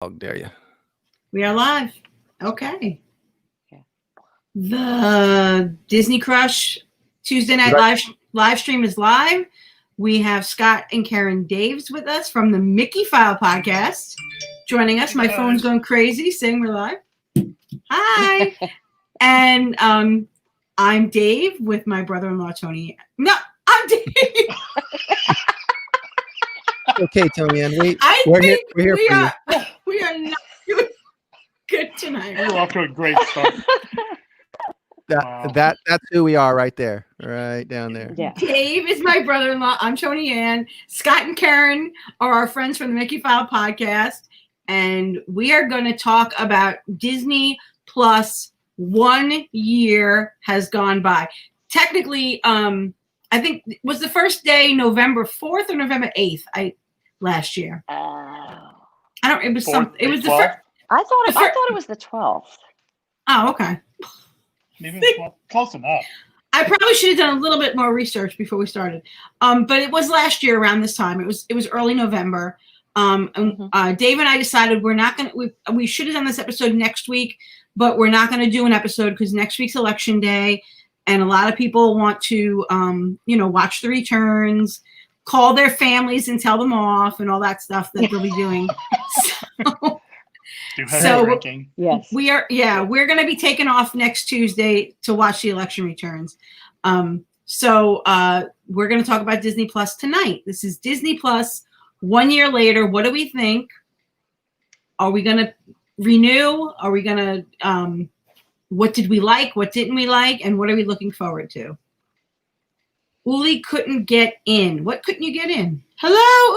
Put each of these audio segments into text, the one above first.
How dare you? We are live. Okay. Okay. The Disney Crush Tuesday night live stream is live. We have Scott and Karen Daves with us from the Mickeyphile Podcast joining us. My phone's going crazy saying we're live. Hi. And I'm Dave with my brother-in-law, Tony. No, I'm Dave. Okay, Toni-Ann, we're here for you. We are not doing good tonight. We're off to a great start. That's who we are right there, right down there. Yeah. Dave is my brother-in-law. I'm Toni-Ann. Scott and Karen are our friends from the Mickeyphile Podcast, and we are going to talk about Disney Plus. 1 year has gone by. Technically, I think was the first day November 4th or November 8th. Last year. I don't. It was something. It was the first. I thought it was the 12th. Oh, okay. Maybe it's close enough. I probably should have done a little bit more research before we started. But it was last year around this time. It was early November. And Dave and I decided we're not going to. We should have done this episode next week, but we're not going to do an episode because next week's election day, and a lot of people want to, watch the returns, call their families and tell them off, and all that stuff that they'll be doing. Yes, we're going to be taking off next Tuesday to watch the election returns. We're going to talk about Disney Plus tonight. This is Disney Plus 1 year later. What do we think? Are we going to renew? Are we going to, what did we like? What didn't we like? And what are we looking forward to? Uli couldn't get in. What couldn't you get in? Hello,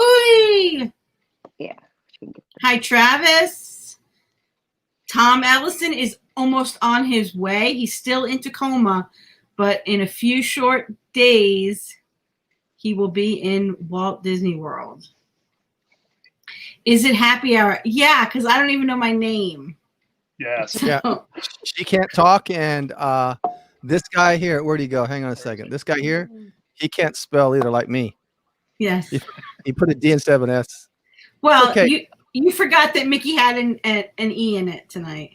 Uli. Yeah. Hi, Travis. Tom Ellison is almost on his way. He's still in Tacoma, but in a few short days, he will be in Walt Disney World. Is it happy hour? Yeah, because I don't even know my name. Yes. Yeah. She can't talk, and this guy here, where'd he go? Hang on a second. This guy here, he can't spell either, like me. Yes. He put a D instead of an S. Well, okay. You forgot that Mickey had an E in it tonight.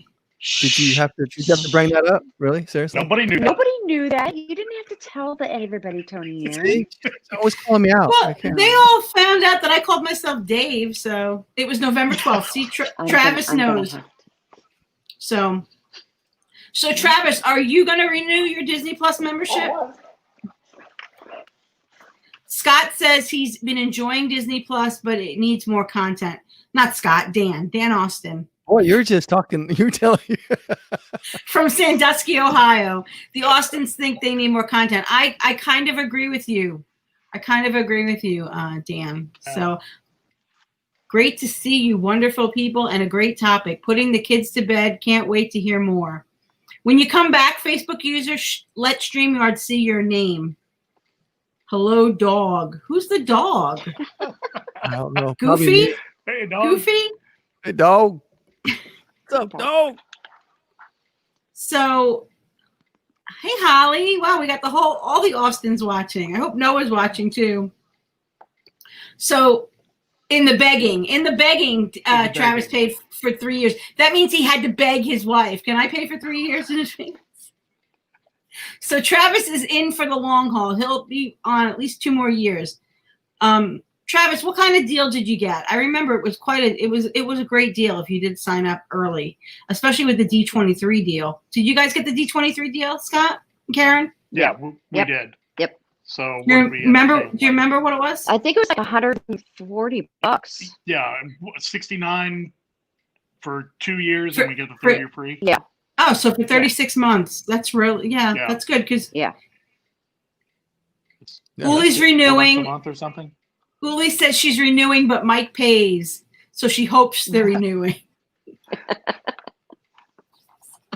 Did you have to bring that up? Really? Seriously? Nobody knew that. You didn't have to tell everybody, Toni-Ann. See? She's always calling me out. Well, they all found out that I called myself Dave, so it was November 12th. See, Travis knows. So Travis, are you going to renew your Disney Plus membership? Scott says he's been enjoying Disney Plus, but it needs more content. Not Scott, Dan Austin. Boy, you're just talking. You're telling from Sandusky, Ohio. The Austins think they need more content. I kind of agree with you. Dan. So great to see you, wonderful people, and a great topic. Putting the kids to bed. Can't wait to hear more. When you come back, Facebook user, let StreamYard see your name. Hello, dog. Who's the dog? I don't know. Goofy? Hey, dog. Goofy? Hey, dog. What's up, dog? So, hey, Holly. Wow, we got all the Austins watching. I hope Noah's watching too. So, in the begging, Travis paid for 3 years. That means he had to beg his wife. Can I pay for 3 years in advance? So Travis is in for the long haul. He'll be on at least 2 more years. Travis, what kind of deal did you get? I remember it was it was a great deal if you did sign up early, especially with the D23 deal. Did you guys get the D23 deal, Scott and Karen? Yeah, we did. Yep. So do you remember what it was? I think it was like $140. Yeah, 69 for 2 years, and we get the 3rd year free. Yeah. Oh, so for 36 months. That's really that's good because Uli's renewing. A month or something. Uli says she's renewing, but Mike pays, so she hopes they're renewing.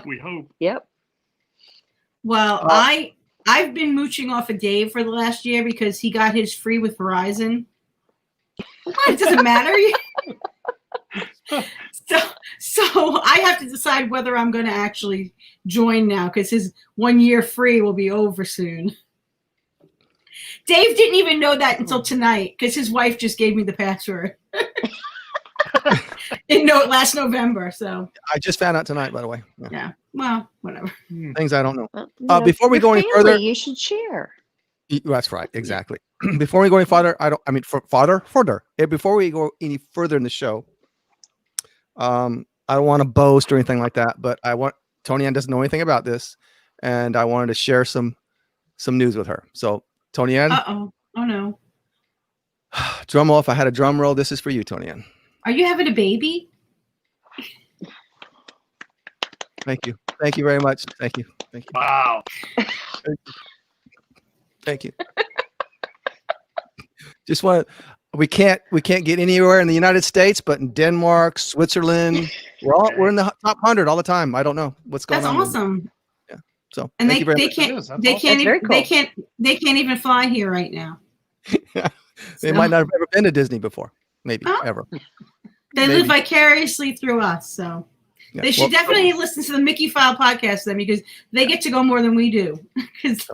We hope. Yep. Well, I've been mooching off of Dave for the last year because he got his free with Verizon. What? It doesn't matter. So I have to decide whether I'm going to actually join now because his 1 year free will be over soon. Dave didn't even know that until tonight because his wife just gave me the password. last November. So I just found out tonight, by the way. Yeah. yeah. Well, whatever. Things I don't know. Well, Before we your go any family, further, you should share. that's right, exactly. Before we go any further, before we go any further in the show, I don't want to boast or anything like that, but Toni-Ann doesn't know anything about this, and I wanted to share some news with her. So, Toni-Ann, Oh no. drum roll. If I had a drum roll, this is for you, Toni-Ann. Are you having a baby? Thank you. Thank you very much. Thank you. Thank you. Wow. Thank you. Just we can't get anywhere in the United States, but in Denmark, Switzerland, we're in the top 100 all the time. I don't know what's going on. That's awesome. Yeah. So And thank you very much. they can't even fly here right now. They might not have ever been to Disney before. Maybe ever. They live vicariously through us. So Yeah. they should definitely listen to the Mickeyphile Podcast then, because they get to go more than we do. Because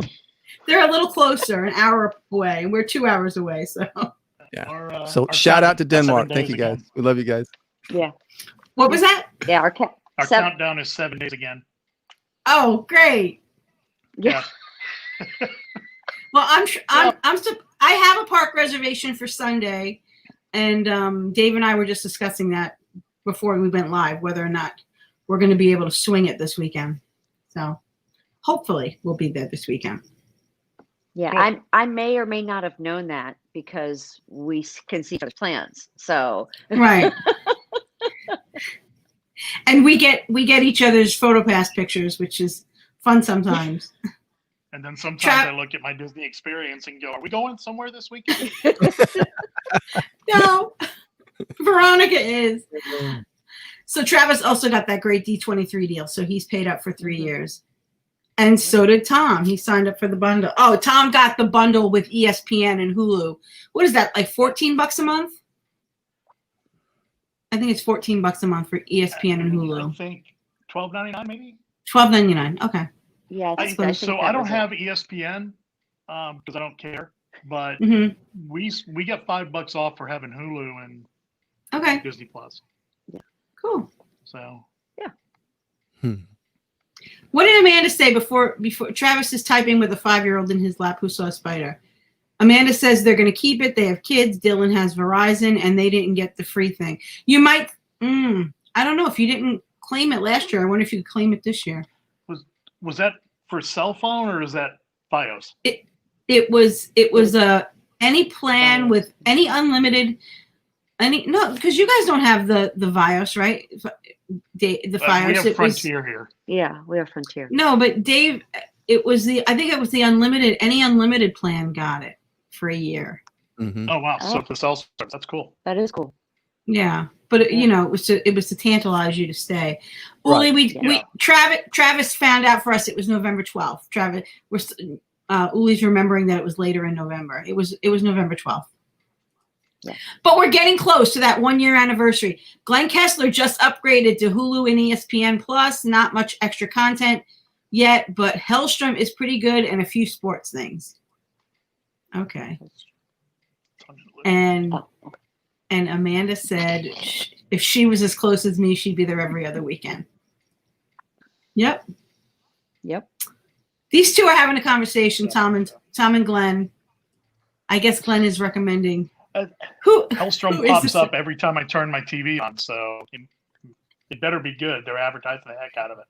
they're a little closer, an hour away, and we're 2 hours away. So yeah. So shout out to Denmark. Thank you guys. We love you guys. Yeah. What was that? Yeah. Our countdown is 7 days again. Oh, great. Yeah. Well, I have a park reservation for Sunday, and Dave and I were just discussing that before we went live, whether or not we're going to be able to swing it this weekend. So hopefully we'll be there this weekend. Yeah. Cool. I may or may not have known that because we can see each other's plans. So Right. And we get each other's PhotoPass pictures, which is fun sometimes. And then sometimes I look at my Disney experience and go, are we going somewhere this weekend? No, Veronica is. So Travis also got that great D23 deal. So he's paid up for 3 years. And so did Tom. He signed up for the bundle. Oh, Tom got the bundle with ESPN and Hulu. What is that, like $14 a month? I think it's $14 a month for ESPN and Hulu. I think $12.99 maybe? $12.99. Okay. yeah. I don't have ESPN because I don't care, but we get $5 off for having Hulu and Okay. Disney Plus. Cool. So What did Amanda say before Travis is typing with a 5-year-old in his lap who saw a spider? Amanda says they're going to keep it. They have kids. Dylan has Verizon, and they didn't get the free thing. You might. I don't know if you didn't claim it last year. I wonder if you could claim it this year. Was that for cell phone or is that BIOS? It was any plan with any unlimited. Because you guys don't have the BIOS, right? The BIOS. We have Frontier here. Yeah, we have Frontier. No, but Dave, I think it was the unlimited. Any unlimited plan got it for a year. Mm-hmm. Oh wow! So for cell service, that's cool. That is cool. Yeah, but it was to tantalize you to stay. Right. Uli, Travis found out for us it was November 12th. Travis, Uli's remembering that it was later in November. It was November 12th. Yeah. But we're getting close to that 1 year anniversary. Glenn Kessler just upgraded to Hulu and ESPN Plus. Not much extra content yet, but Hellstrom is pretty good and a few sports things. Okay. And Amanda said if she was as close as me, she'd be there every other weekend. Yep. These two are having a conversation, Tom and Glenn. I guess Glenn is recommending. Hellstrom pops up every time I turn my TV on, so it better be good. They're advertising the heck out of it.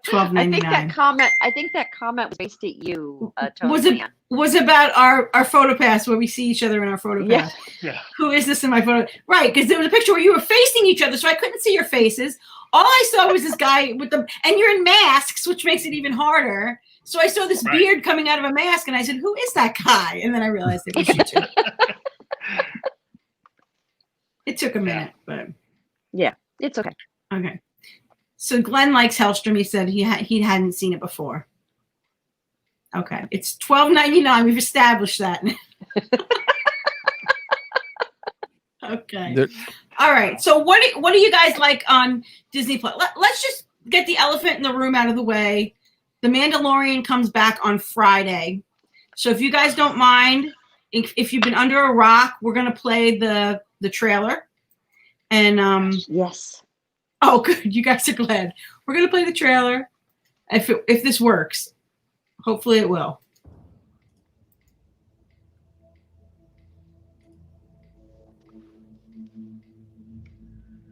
$12.99. I think that comment was based at you, Tony. Was about our PhotoPass where we see each other in our PhotoPass. Yeah. Who is this in my photo? Right, because there was a picture where you were facing each other, so I couldn't see your faces. All I saw was this guy and you're in masks, which makes it even harder. So I saw this beard coming out of a mask, and I said, "Who is that guy?" And then I realized it was you two. It took a minute, but yeah, it's okay. Okay. So Glenn likes Hellstrom. He said he hadn't seen it before. Okay, it's $12.99. We've established that. Okay. All right. So what do you guys like on Disney Plus? Let's just get the elephant in the room out of the way. The Mandalorian comes back on Friday. So if you guys don't mind, if you've been under a rock, we're gonna play the trailer. And Yes. oh, good, you guys are glad. We're gonna play the trailer. If this works, hopefully it will.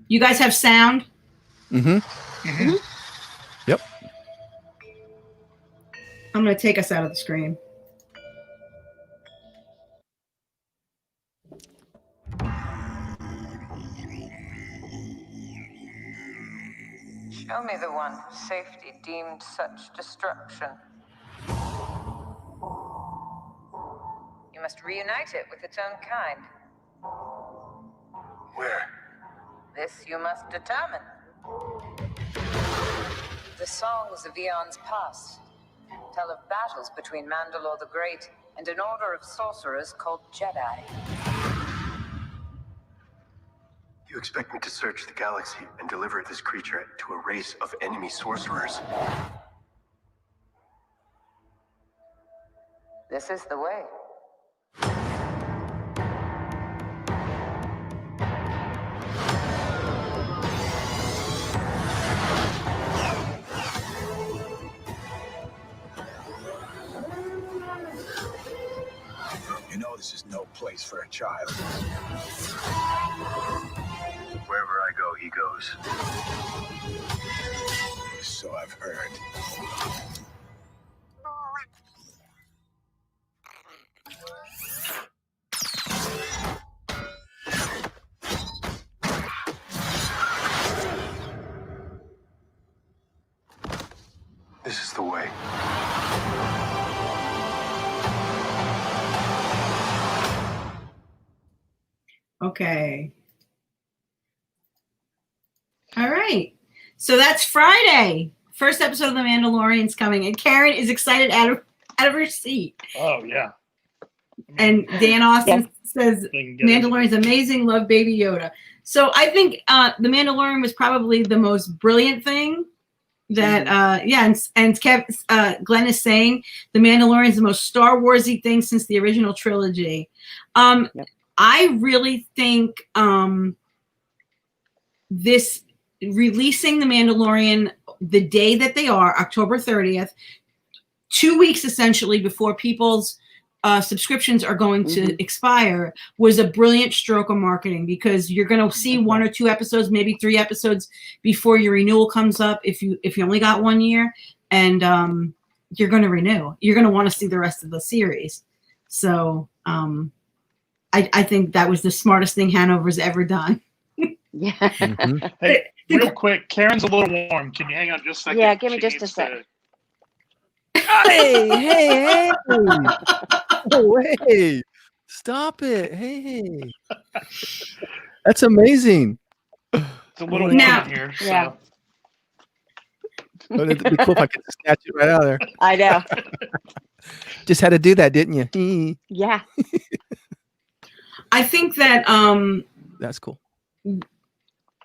You guys have sound? Mm-hmm. Mhm. Yep. I'm going to take us out of the screen. Show me the one safety deemed such destruction. You must reunite it with its own kind. Where? This you must determine. The songs of eons past tell of battles between Mandalore the Great and an order of sorcerers called Jedi. You expect me to search the galaxy and deliver this creature to a race of enemy sorcerers? This is the way. You know this is no place for a child. Wherever I go, he goes. So I've heard. This is the way. Okay. All right. So that's Friday. First episode of The Mandalorian's coming, and Karen is excited out of her seat. Oh yeah. And Dan Austin says They can get it. Mandalorian's amazing. Love Baby Yoda. So I think The Mandalorian was probably the most brilliant thing that and Kev, Glenn is saying The Mandalorian is the most Star Warsy thing since the original trilogy. I really think this releasing The Mandalorian the day that they are, October 30th, 2 weeks essentially before people's subscriptions are going to expire, was a brilliant stroke of marketing, because you're going to see 1 or 2 episodes, maybe 3 episodes before your renewal comes up if you only got 1 year, and you're going to renew. You're going to want to see the rest of the series. So I think that was the smartest thing Hanover's ever done. Yeah. Mm-hmm. Hey, real quick, Karen's a little warm. Can you hang on just a second? Yeah, give me She just a needs sec. Hey! Oh, hey! Stop it! Hey! That's amazing. It's a little warm Now- in here. So. Yeah. It'd be cool if I could snatch it right out of there. I know. Just had to do that, didn't you? Yeah. I think that That's cool.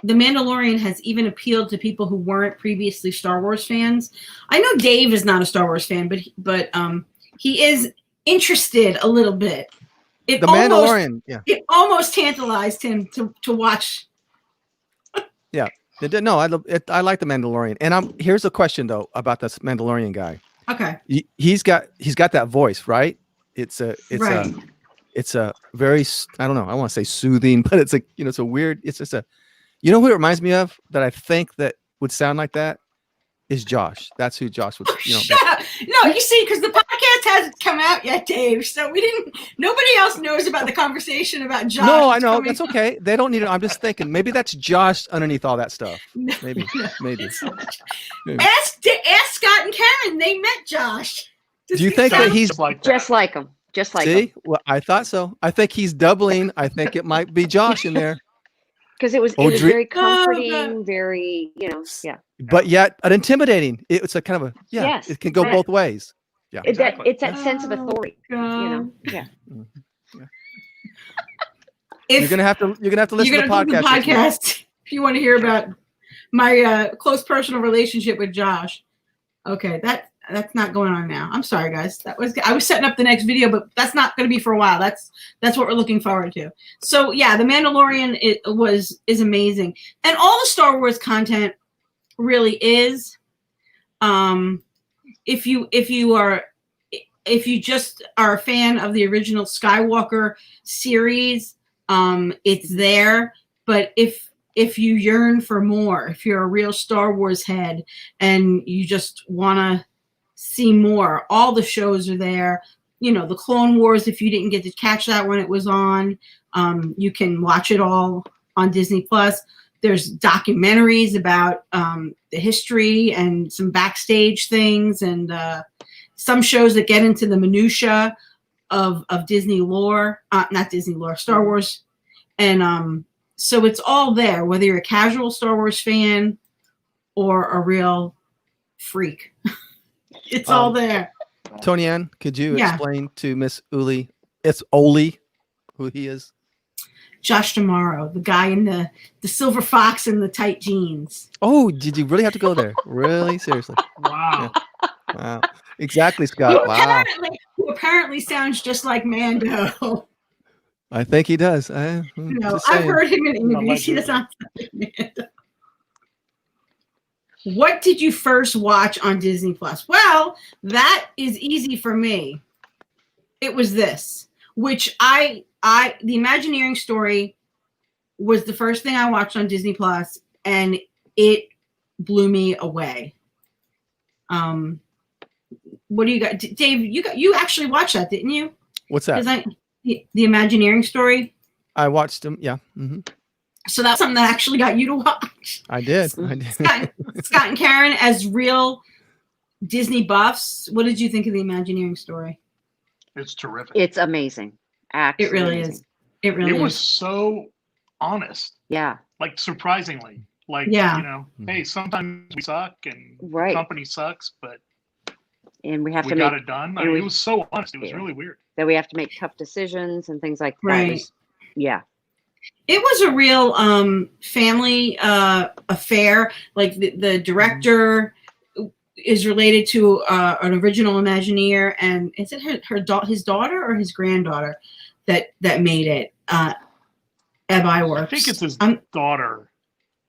The Mandalorian has even appealed to people who weren't previously Star Wars fans. I know Dave is not a Star Wars fan, but he is interested a little bit. The Mandalorian, yeah. It almost tantalized him to watch. Yeah. No, I like The Mandalorian. And here's a question though about this Mandalorian guy. Okay. He's got that voice, right? It's a very, I don't know, I want to say soothing, but it's it's a weird, it's just you know who it reminds me of that I think that would sound like that is Josh. That's who Josh would, Shut up. No, you see, because the podcast hasn't come out yet, Dave. So nobody else knows about the conversation about Josh. No, I know. coming That's okay. They don't need it. I'm just thinking maybe that's Josh underneath all that stuff. No, Maybe. no, Maybe. it's not. Ask Scott and Karen. They met Josh. Do you think that Sounds he's just like that. Just like him. Just like him. see? Well, I thought so. I think he's doubling. I think it might be Josh in there. Because it was Oh, very Oh, God. comforting, very, yeah. But yet intimidating. It's a kind of Yes, it can go right. both ways. Yeah. Exactly. It's that sense of authority, God. Yeah. You're gonna have to listen to the You're gonna do the podcast. podcast if you want to hear about my close personal relationship with Josh. Okay, That's not going on now. I'm sorry, guys. I was setting up the next video, but that's not going to be for a while. That's what we're looking forward to. So yeah, The Mandalorian is amazing, and all the Star Wars content really is. If you just are a fan of the original Skywalker series, it's there. But if you yearn for more, if you're a real Star Wars head and you just want to see more, all the shows are there. You know, the Clone Wars, if you didn't get to catch that when it was on, you can watch it all on Disney Plus. There's documentaries about the history and some backstage things, and some shows that get into the minutia of Disney lore, not Disney lore, Star Wars. And so it's all there, whether you're a casual Star Wars fan or a real freak. It's all there. Toni-Ann, could you explain to Miss Uli, it's Oli, who he is? Josh D'Amaro, the guy in the silver fox and the tight jeans. Oh, did you really have to go there? Really? Seriously? Wow. Yeah. Wow. Exactly, Scott. Wow. Who apparently sounds just like Mando. I think he does. I've heard him in interviews. He does not sound like Mando. What did you first watch on Disney Plus? Well, that is easy for me. It was this, which The Imagineering Story was the first thing I watched on Disney Plus, and it blew me away. What do you got, Dave? You actually watched that, didn't you? What's that? The Imagineering Story. I watched him. Yeah. Mm-hmm. So that's something that actually got you to watch. I did. Scott and Karen, as real Disney buffs, what did you think of the Imagineering Story? It's terrific. It's amazing. Actually, it really amazing. is. It really was so honest. Yeah. Like surprisingly. Like, hey, sometimes we suck and the company sucks, but and we got it done. I mean, it was so honest. It was really weird. That we have to make tough decisions and things like that. Right. It was a real family affair. Like the director is related to an original Imagineer, and is it his daughter or his granddaughter that made it? Eb Iwerks. I think it's his daughter.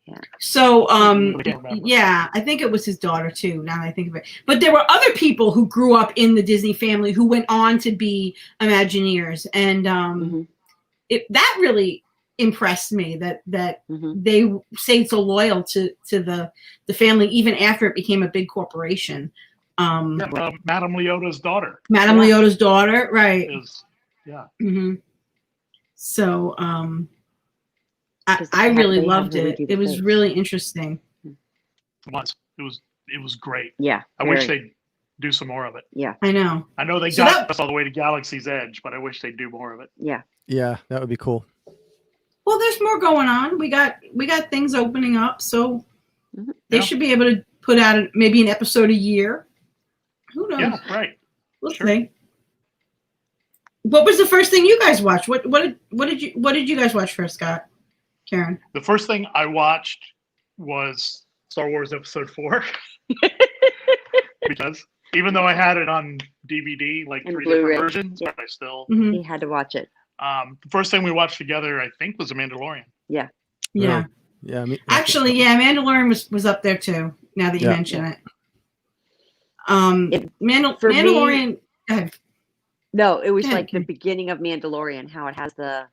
Yeah. So I think it was his daughter too, now that I think of it. But there were other people who grew up in the Disney family who went on to be Imagineers, and that really impressed me that they stayed so loyal to the family even after it became a big corporation. Madame Leota's daughter. Madame Leota's daughter, right? Mm-hmm. So I really loved it. It was really interesting. It was great. Yeah. I wish they'd do some more of it. Yeah. I know. I know they got us all the way to Galaxy's Edge, but I wish they'd do more of it. Yeah. Yeah, that would be cool. Well, there's more going on. We got things opening up, so they should be able to put out maybe an episode a year. Who knows? Yeah, right. We'll see. What was the first thing you guys watched? What did you guys watch first, Scott? Karen? The first thing I watched was Star Wars Episode 4. Because even though I had it on DVD, like and 3 Blu-ray. different versions, but I still He had to watch it. the first thing we watched together, I think, was The Mandalorian. Yeah. Yeah. Actually, Mandalorian was up there too. Now that you mention it. Mandalorian. Go ahead. No, it was like the beginning of Mandalorian, how it has the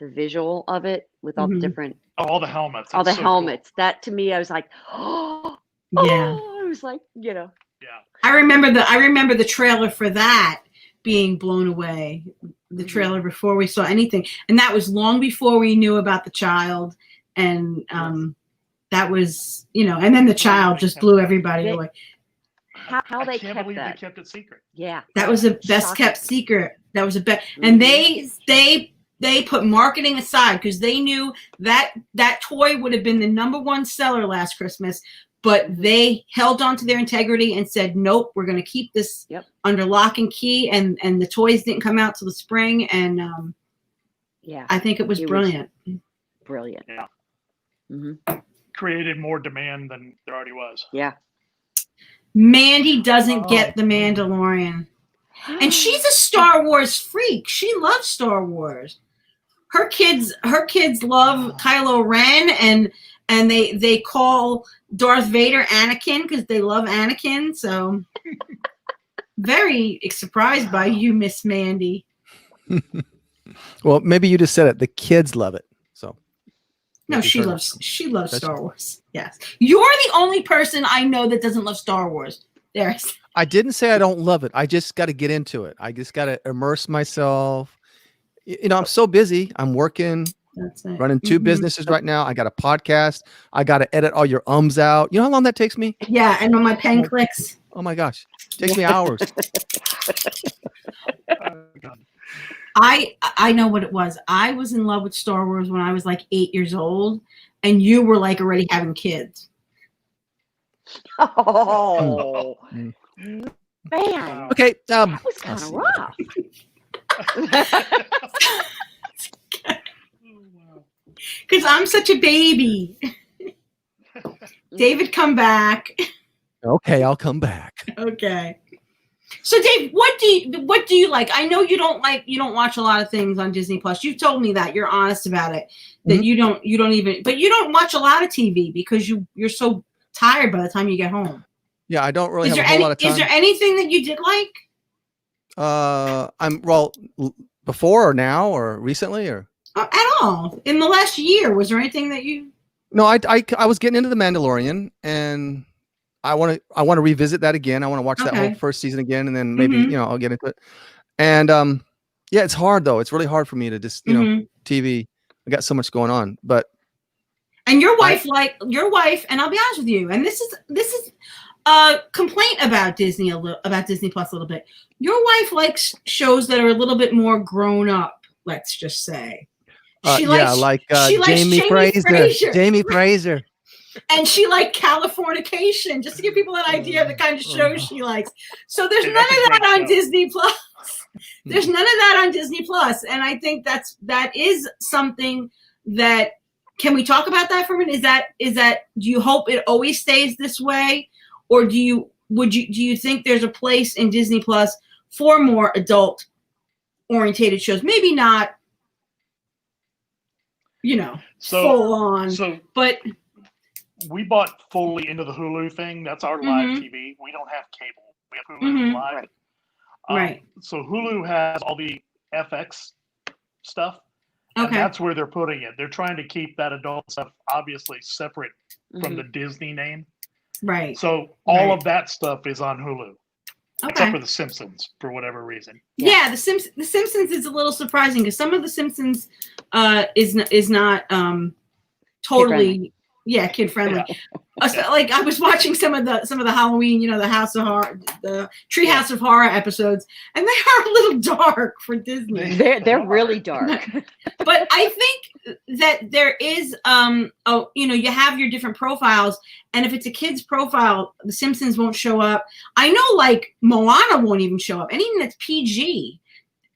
visual of it with all the different. All the helmets. All the so helmets. Cool. That to me, I was like, Yeah. I was like, Yeah. I remember the trailer for that being blown away. The trailer before we saw anything, and that was long before we knew about the child, and that was and then the child just blew everybody away. How they can't kept believe that. they kept it secret. Yeah, that was the best kept secret. That was and they put marketing aside because they knew that toy would have been the #1 seller last Christmas. But they held on to their integrity and said, nope, we're going to keep this under lock and key. And the toys didn't come out till the spring. And I think it was brilliant. Brilliant. Yeah. Created more demand than there already was. Yeah. Mandy doesn't get the Mandalorian. And she's a Star Wars freak. She loves Star Wars. Her kids love Kylo Ren, and they call Darth Vader Anakin because they love Anakin. So very surprised by you, Miss Mandy. Well, maybe you just said it. The kids love it. So no, she loves Star Wars. Yes. You're the only person I know that doesn't love Star Wars. I didn't say I don't love it. I just got to get into it. I just got to immerse myself. I'm so busy. I'm working, running 2 businesses right now. I got a podcast. I got to edit all your ums out. You know how long that takes me? Yeah, and when my pen clicks. Oh my gosh, it takes me hours. I know what it was. I was in love with Star Wars when I was like 8 years old, and you were like already having kids. Oh man! Okay, that was kind of rough. Because I'm such a baby. David, come back. Okay, I'll come back. Okay. So Dave, what do you like? I know you don't watch a lot of things on Disney Plus. You've told me that. You're honest about it. That you don't watch a lot of TV because you're so tired by the time you get home. Yeah, I don't really have a whole lot of time. Is there anything that you did like? Before or now or recently or at all in the last year? Was there anything that you? No, I was getting into The Mandalorian, and I want to revisit that again. I want to watch that whole first season again, and then maybe I'll get into it. And yeah, it's hard though. It's really hard for me to just TV. I got so much going on, but. And your wife, and I'll be honest with you, and this is a complaint about Disney Plus a little bit. Your wife likes shows that are a little bit more grown up. Let's just say. She likes Jamie Fraser. Jamie Fraser. And she liked Californication, just to give people an idea of the kind of shows she likes. So there's none of that on Disney Plus. There's none of that on Disney Plus, and I think that is something that. Can we talk about that for a minute? Is that do you hope it always stays this way, or do you think there's a place in Disney Plus for more adult orientated shows? Maybe not, full on. But we bought fully into the Hulu thing. That's our live TV. We don't have cable. We have Hulu live. Right. So Hulu has all the FX stuff. Okay. And that's where they're putting it. They're trying to keep that adult stuff obviously separate from the Disney name. Right. So all of that stuff is on Hulu. Okay. Except for The Simpsons, for whatever reason. Yeah, The Simpsons is a little surprising because some of The Simpsons is not totally kid friendly. Like I was watching some of the Halloween, the House of Horror, the Treehouse of Horror episodes, and they are a little dark for Disney. They're really dark. But I think that there is you have your different profiles, and if it's a kid's profile, The Simpsons won't show up. I know like Moana won't even show up. Anything that's PG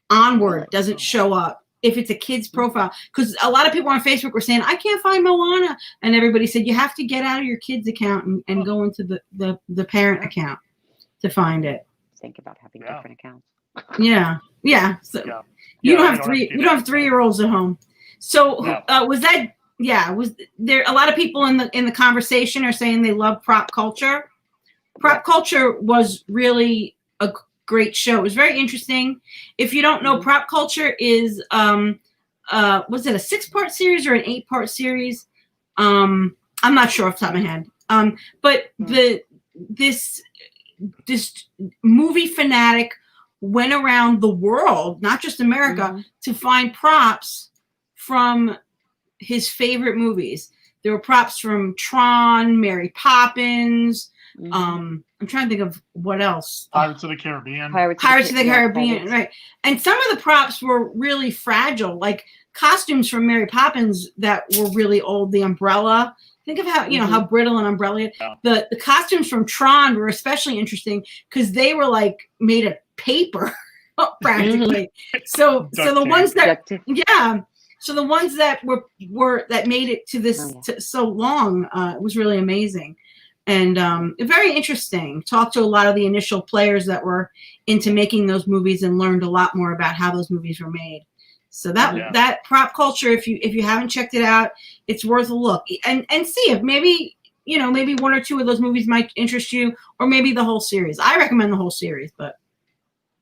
onward doesn't show up if it's a kid's profile, because a lot of people on Facebook were saying, I can't find Moana. And everybody said, you have to get out of your kid's account and go into the parent account to find it. Think about having different accounts. Yeah. Yeah. So you don't have 3-year-olds at home. So was there a lot of people in the conversation are saying they love prop culture. Prop culture was really a great show. It was very interesting. If you don't know, Prop Culture is was it a 6-part series or an 8-part series? I'm not sure off the top of my head. But this movie fanatic went around the world, not just America, to find props from his favorite movies. There were props from Tron, Mary Poppins. I'm trying to think of what else. Pirates of the Caribbean. Pirates of the Caribbean, right. And some of the props were really fragile, like costumes from Mary Poppins that were really old, the umbrella. Think of how, how brittle an umbrella is. Yeah. The costumes from Tron were especially interesting because they were like made of paper practically. So the ones that, so the ones that were that made it to this so long, it was really amazing. and very interesting. Talked to a lot of the initial players that were into making those movies and learned a lot more about how those movies were made. So that prop culture, if you haven't checked it out, it's worth a look and see if maybe one or two of those movies might interest you, or maybe the whole series. I recommend the whole series, but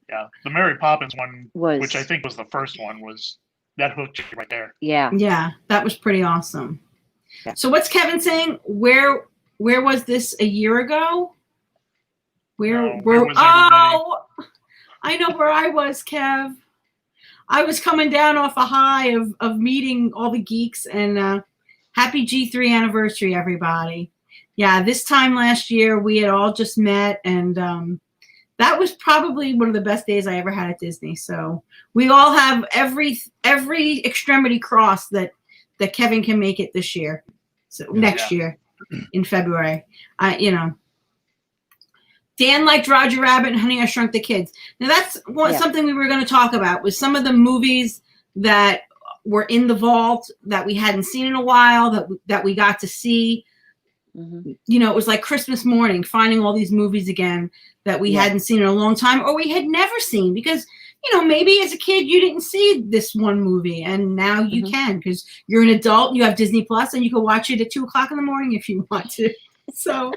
yeah, the Mary Poppins one, which I think was the first one, was that hooked you right there. Yeah, that was pretty awesome. Yeah. So what's Kevin saying? Where was this a year ago? Where was I know where I was, Kev. I was coming down off a high of meeting all the geeks, and happy G3 anniversary, everybody. Yeah, this time last year we had all just met, and that was probably one of the best days I ever had at Disney. So we all have every extremity crossed that Kevin can make it this year. So next year in February, Dan liked Roger Rabbit and Honey, I Shrunk the Kids. Now that's something we were going to talk about, was some of the movies that were in the vault that we hadn't seen in a while, that we got to see. Mm-hmm. It was like Christmas morning, finding all these movies again that we hadn't seen in a long time, or we had never seen, because maybe as a kid you didn't see this one movie, and now you can, because you're an adult, you have Disney Plus, and you can watch it at 2:00 in the morning if you want to. So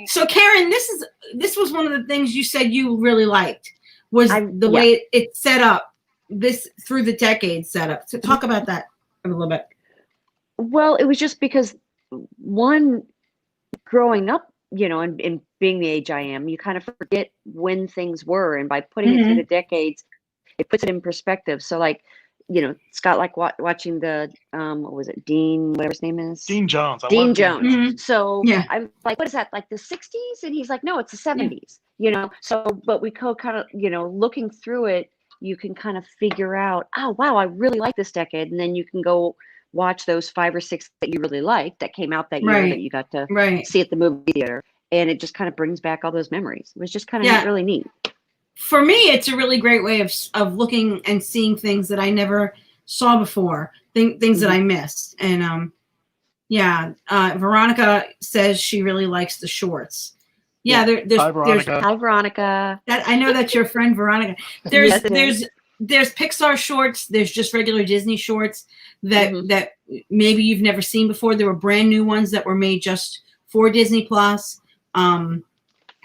So Karen, this was one of the things you said you really liked, was the way it set up this through the decades setup. So talk about that a little bit. Well, it was just because, one, growing up, and being the age I am, you kind of forget when things were, and by putting it through the decades, it puts it in perspective. So like, Scott liked watching the what was it, Dean, whatever his name is, Dean Jones. Dean Jones. Mm-hmm. So I'm like, what is that, like the 60s? And he's like, no, it's the 70s. So but we kind of looking through it, you can kind of figure out, oh wow, I really like this decade, and then you can go watch those 5 or 6 that you really liked that came out that year that you got to see at the movie theater, and it just kind of brings back all those memories. It was just kind of really neat. For me, it's a really great way of looking and seeing things that I never saw before, things that I missed. And Veronica says she really likes the shorts. Yeah, Hi, Veronica. Hi, Veronica. I know that's your friend Veronica. There's Pixar shorts. There's just regular Disney shorts that maybe you've never seen before. There were brand new ones that were made just for Disney Plus.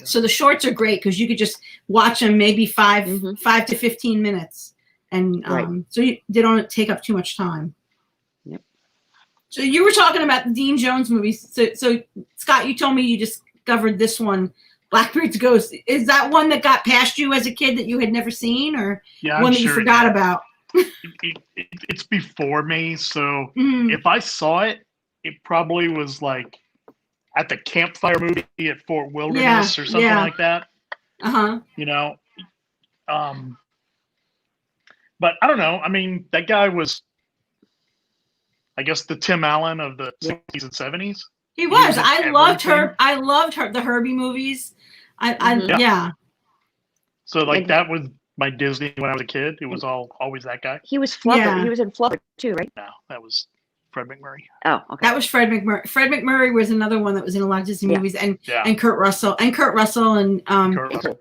So the shorts are great because you could just watch them maybe 5 to 15 minutes, and so they don't take up too much time. Yep. So you were talking about the Dean Jones movies. So Scott, you told me you discovered this one, Blackbeard's Ghost. Is that one that got past you as a kid that you had never seen, or one that you forgot about? It's before me, so if I saw it, it probably was like at the campfire movie at Fort Wilderness or something like that. But I don't know. I mean, that guy was, I guess, the Tim Allen of the 60s and 70s. He was. I loved the Herbie movies. So like that was my Disney when I was a kid. It was always that guy. He was Flubber. Yeah. He was in Flubber too, right? No, that was Fred McMurray. Oh, okay. That was Fred McMurray. Fred McMurray was another one that was in a lot of Disney movies, and Kurt Russell and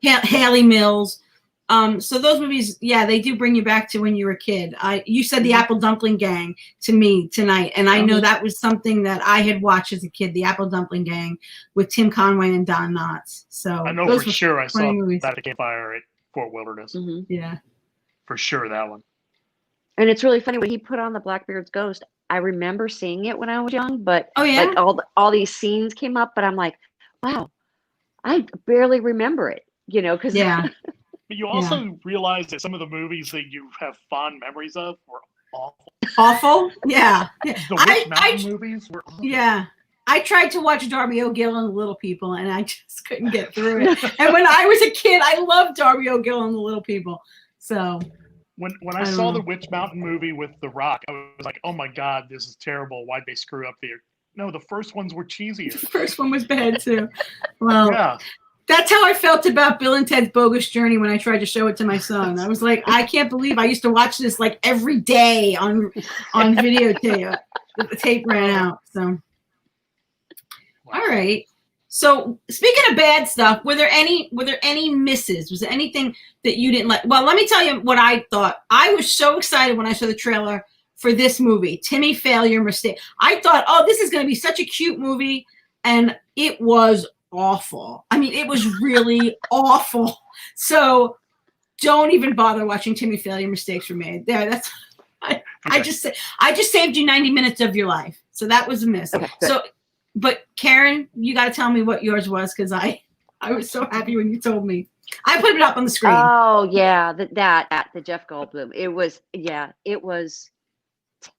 Haley Mills. So those movies, they do bring you back to when you were a kid. You said the Apple Dumpling Gang to me tonight, and I know that was something that I had watched as a kid, the Apple Dumpling Gang with Tim Conway and Don Knotts. So I know for sure I saw that at the campfire at Fort Wilderness. Yeah, for sure that one. And it's really funny when he put on the Blackbeard's Ghost. I remember seeing it when I was young, but like all these scenes came up, but I'm like, wow, I barely remember it, because But you also realize that some of the movies that you have fond memories of were awful. Awful? Yeah. The Witch Mountain movies were awful. Yeah. I tried to watch Darby O'Gill and the Little People, and I just couldn't get through it. And when I was a kid, I loved Darby O'Gill and the Little People. So when I saw the Witch Mountain movie with The Rock, I was like, oh my God, this is terrible. Why'd they screw up there? No, the first ones were cheesier. The first one was bad too. Well, that's how I felt about Bill and Ted's Bogus Journey when I tried to show it to my son. I was like, I can't believe I used to watch this like every day on videotape. The tape ran out. So, all right. So speaking of bad stuff, were there any misses? Was there anything that you didn't like? Well, let me tell you what I thought. I was so excited when I saw the trailer for this movie, Timmy-Fail Your Mistake. I thought, oh, this is going to be such a cute movie, and it was awful. I mean, it was really awful. So don't even bother watching Timmy-Fail Your Mistakes for me. There, that's I just saved you 90 minutes of your life. So that was a miss. Okay, so, but Karen, you got to tell me what yours was, because I was so happy when you told me. I put it up on the screen. Oh yeah, the Jeff Goldblum. It was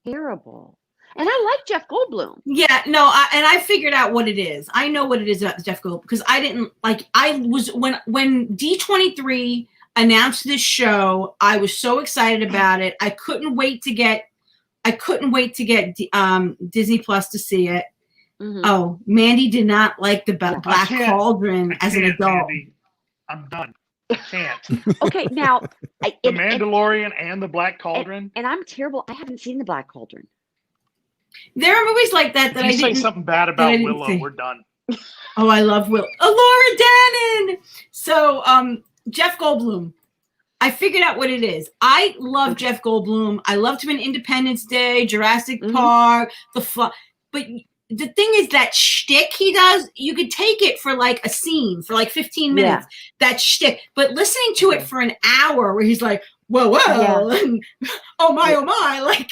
terrible. And I like Jeff Goldblum. Yeah, no, I figured out what it is. I know what it is about Jeff Goldblum, because I didn't like. I was when D23 announced this show, I was so excited about it. I couldn't wait to get Disney Plus to see it. Mm-hmm. Oh, Mandy did not like the Black Cauldron as an adult. Mandy. I'm done. I can't. Okay, now The Mandalorian and the Black Cauldron. And I'm terrible. I haven't seen the Black Cauldron. There are movies like that if you say something bad about Willow, see. we're done. Oh, I love Willow. Laura Dannon. So, Jeff Goldblum. I figured out what it is. I love Jeff Goldblum. I loved him in Independence Day, Jurassic Park, but the thing is that shtick he does, you could take it for like a scene for like 15 minutes, that shtick. But listening to it for an hour where he's like, whoa, and oh my, like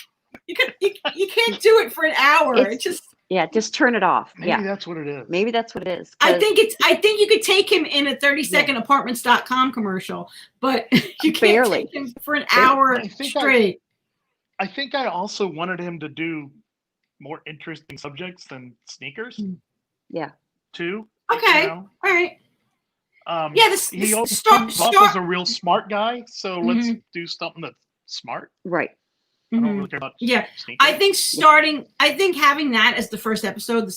you can't do it for an hour. Just turn it off. Maybe that's what it is. Maybe that's what it is. I think you could take him in a 30-second apartments.com commercial, but you can't take him for an hour straight. I think I also wanted him to do more interesting subjects than sneakers. Yeah. Too. Okay. All right. He also comes off as a real smart guy, so let's do something that's smart. Right. I don't really care about sneakers. I think having that as the first episode,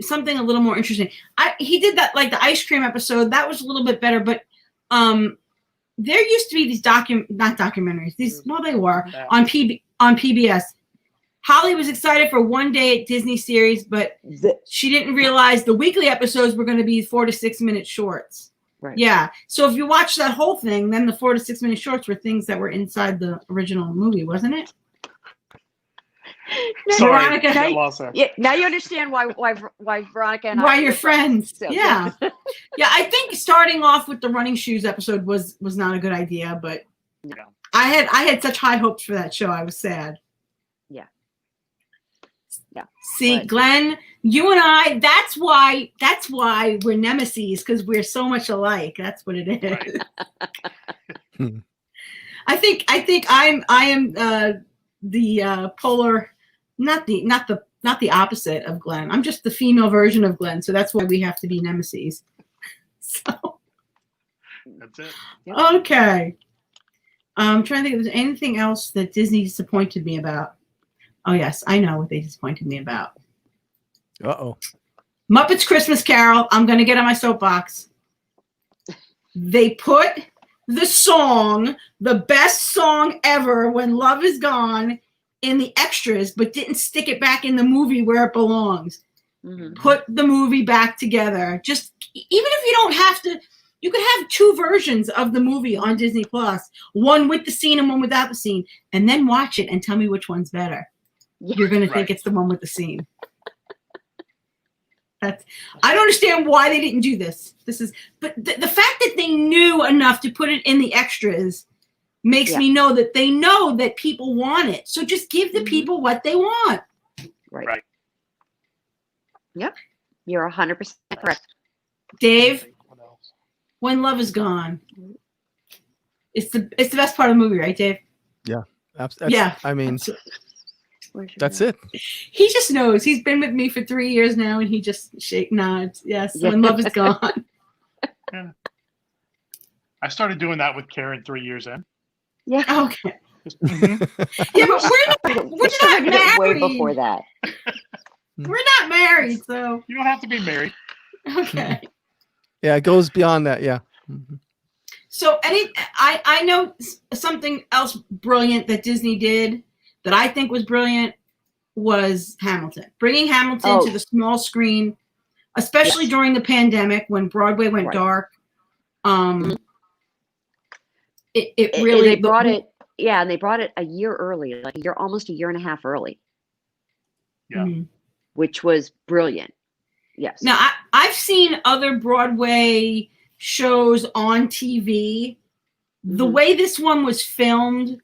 something a little more interesting. He did that, like the ice cream episode, that was a little bit better, but there used to be these not documentaries. They were on PBS. Holly was excited for One Day at Disney series, but she didn't realize the weekly episodes were going to be 4 to 6 minute shorts. Right. Yeah. So if you watch that whole thing, then the 4 to 6 minute shorts were things that were inside the original movie, wasn't it? Sorry, Veronica, now you understand why Veronica and why you're friends. So, yeah. I think starting off with the running shoes episode was not a good idea, but I had such high hopes for that show. I was sad. Yeah. See, Glenn, you and I, that's why we're nemesis, because we're so much alike. That's what it is. Right. I think I am the polar, not the opposite of Glenn. I'm just the female version of Glenn, so that's why we have to be nemesis. So that's it. Okay. I'm trying to think if there's anything else that Disney disappointed me about. Oh, yes, I know what they disappointed me about. Uh-oh. Muppets Christmas Carol. I'm going to get on my soapbox. They put the song, the best song ever, When Love Is Gone, in the extras, but didn't stick it back in the movie where it belongs. Mm-hmm. Put the movie back together. Just, even if you don't have to, you could have 2 versions of the movie on Disney Plus, one with the scene and one without the scene, and then watch it and tell me which one's better. You're going to think it's the one with the scene. I don't understand why they didn't do this. But the fact that they knew enough to put it in the extras makes me know that they know that people want it. So just give the people what they want. Right. Yep. You're 100% correct. Dave, When Love Is Gone. It's the best part of the movie, right, Dave? Yeah. I mean, that's it. He just knows. He's been with me for 3 years now, and he just nods. Yes, When Love Is Gone. Yeah. I started doing that with Karen 3 years in. Yeah. Okay. Yeah, but we're not married. Way before that. We're not married, so you don't have to be married. Okay. Yeah, it goes beyond that. Yeah. Mm-hmm. So I know something else brilliant that Disney did that I think was brilliant was Hamilton. Bringing Hamilton to the small screen. especially during the pandemic when Broadway went dark. It really and they brought it. Yeah, and they brought it a year early, like almost a year and a half early. Yeah, which was brilliant. Yes. Now I've seen other Broadway shows on TV. The way this one was filmed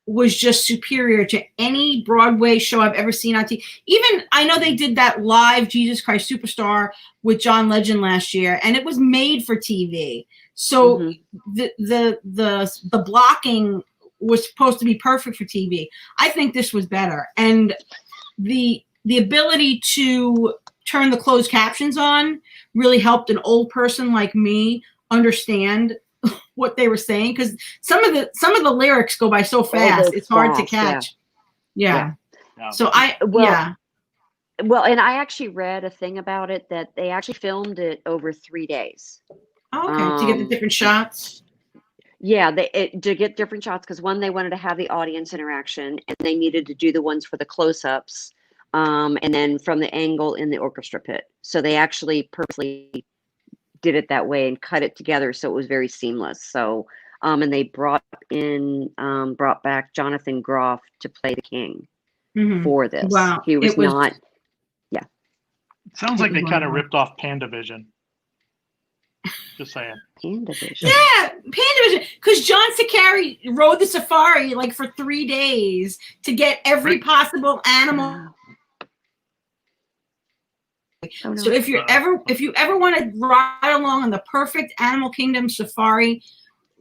was just superior to any Broadway show I've ever seen on TV. Even I know they did that live Jesus Christ Superstar with John Legend last year, and it was made for TV. So the blocking was supposed to be perfect for TV. I think this was better, and the ability to turn the closed captions on really helped an old person like me understand what they were saying, because some of the lyrics go by so fast it's hard to catch. Yeah. So well, and I actually read a thing about it that they actually filmed it over 3 days. To get the different shots. Yeah, to get different shots, because one, they wanted to have the audience interaction, and they needed to do the ones for the close-ups, and then from the angle in the orchestra pit. So they actually purposely did it that way and cut it together so it was very seamless. So and they brought back Jonathan Groff to play the king for this. Wow. He was not. Yeah. It sounds like they kind of ripped off PandaVision. Just saying. PandaVision. Yeah, PandaVision. Because John Sicari rode the safari like for 3 days to get every possible animal. Oh, no. So if you ever want to ride along on the perfect Animal Kingdom safari,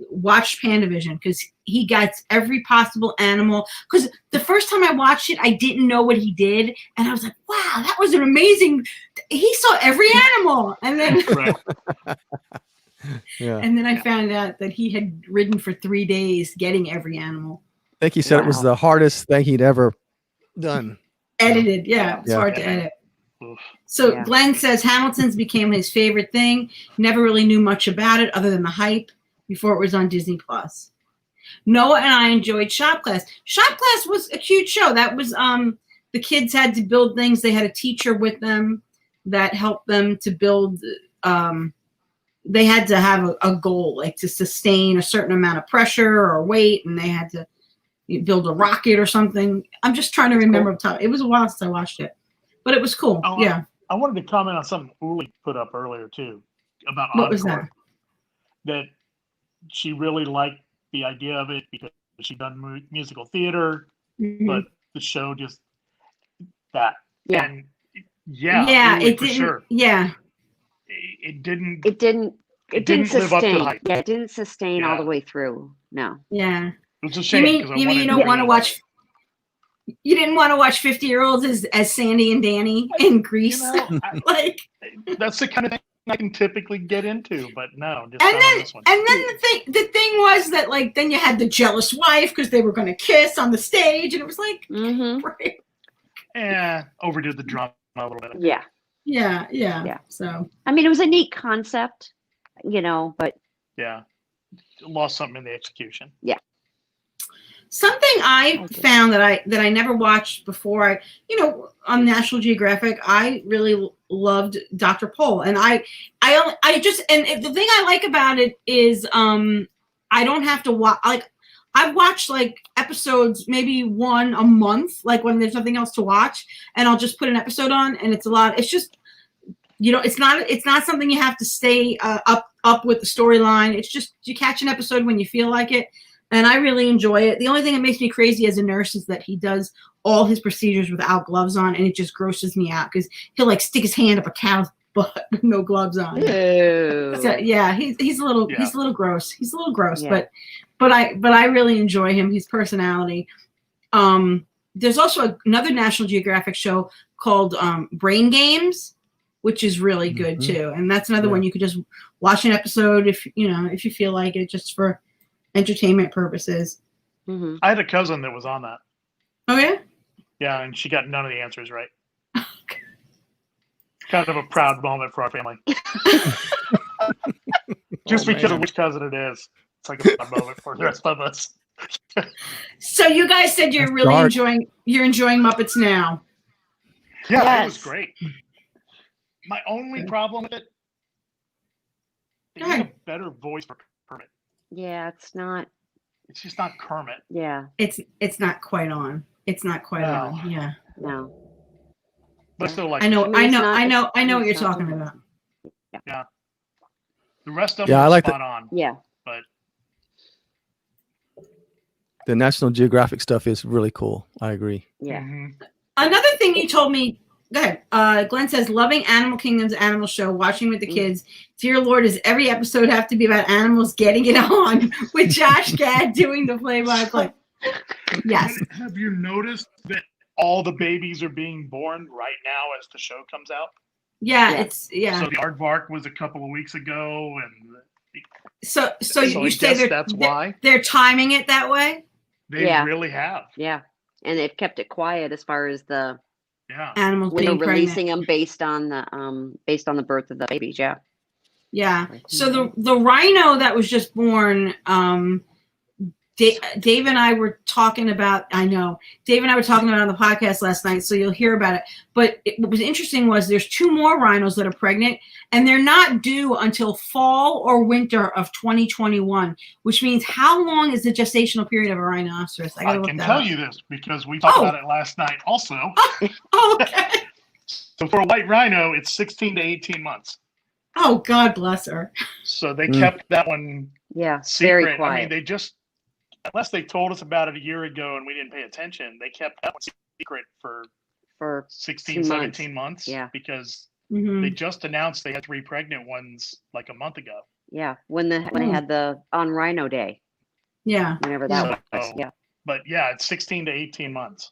watch PandaVision, because he gets every possible animal. Because the first time I watched it, I didn't know what he did, and I was like, "Wow, that was an amazing." He saw every animal, and then and then I found out that he had ridden for 3 days getting every animal. I think he said it was the hardest thing he'd ever done. Edited, it's hard to edit. So Glenn says Hamilton's became his favorite thing. Never really knew much about it other than the hype before it was on Disney Plus. Noah and I enjoyed Shop Class. Shop Class was a cute show. That was the kids had to build things. They had a teacher with them that helped them to build. They had to have a goal, like to sustain a certain amount of pressure or weight, and they had to build a rocket or something. I'm just trying to remember. Cool. It was a while since I watched it. But it was cool. I wanted to comment on something Uli put up earlier too about what was that? That she really liked the idea of it because she'd done musical theater, but the show just that. Yeah. And it didn't. Sure. Yeah. It didn't. It didn't sustain. Live up to the hype. Yeah, it didn't sustain all the way through. No. Yeah. It was a shame. You mean you don't want to watch? You didn't want to watch 50-year-olds as Sandy and Danny in Grease, that's the kind of thing I can typically get into, but no. Just this one. And then the thing was that then you had the jealous wife because they were going to kiss on the stage, and it was like, overdid the drama a little bit. Yeah. So I mean, it was a neat concept, but lost something in the execution. Yeah. Something I found that I never watched before, on National Geographic, I really loved Dr. Pol, and the thing I like about it is I don't have to watch. I've watched episodes, maybe one a month, when there's nothing else to watch, and I'll just put an episode on, and it's a lot. It's just it's not something you have to stay up with the storyline. It's just you catch an episode when you feel like it. And I really enjoy it. The only thing that makes me crazy as a nurse is that he does all his procedures without gloves on, and it just grosses me out because he'll stick his hand up a cow's butt with no gloves on. Ew. So, he's a little gross. He's a little gross, but I really enjoy him. His personality. There's also another National Geographic show called Brain Games, which is really good too, and that's another one you could just watch an episode if you feel like it, just for entertainment purposes. I had a cousin that was on that. Oh yeah? Yeah, and she got none of the answers right. Kind of a proud moment for our family. Just because of which cousin it is. It's like a proud moment for the rest of us. So you guys said you're really enjoying Muppets Now. Yeah, It was great. My only problem with it, they Go need a ahead. better voice for Kermit. Yeah, it's not. It's just not Kermit. Yeah, It's not quite on. It's not quite No. on. Yeah. no. But still, like, I know mean, it's not- what you're it's not- talking about. yeah. The rest of Yeah, them I are like spot on. Yeah. But The National Geographic stuff is really cool. I agree. Yeah. mhm. Another thing you told me. Go ahead. Glenn says, loving Animal Kingdom's animal show, watching with the kids. Dear Lord, does every episode have to be about animals getting it on with Josh Gad doing the play-by-play? Yes. Have you noticed that all the babies are being born right now as the show comes out? Yeah, Yeah. it's yeah. So the aardvark was a couple of weeks ago, and So so you I say guess that's why they're timing it that way? they Yeah. really have. Yeah. And they've kept it quiet as far as the Yeah. Animals when they're being pregnant. releasing them based on the birth of the babies. Yeah. Yeah. So the rhino that was just born, Dave and I were talking about. I know Dave and I were talking about it on the podcast last night, so you'll hear about it. But what was interesting was there's 2 more rhinos that are pregnant, and they're not due until fall or winter of 2021. Which means how long is the gestational period of a rhinoceros? I gotta look can that tell up. you this because we talked Oh. about it last night also. Oh, okay. So for a white rhino, it's 16 to 18 months. Oh, God bless her. So they kept that one Yeah. secret. Very quiet. I mean, they just, unless they told us about it a year ago and we didn't pay attention, they kept that one secret for for 16, 2 17 months. Yeah. Because Mhm. they just announced they had 3 pregnant ones like a month ago. yeah when they had the on Rhino Day, Yeah. whenever that was. So- Yeah. But yeah, it's 16 to 18 months.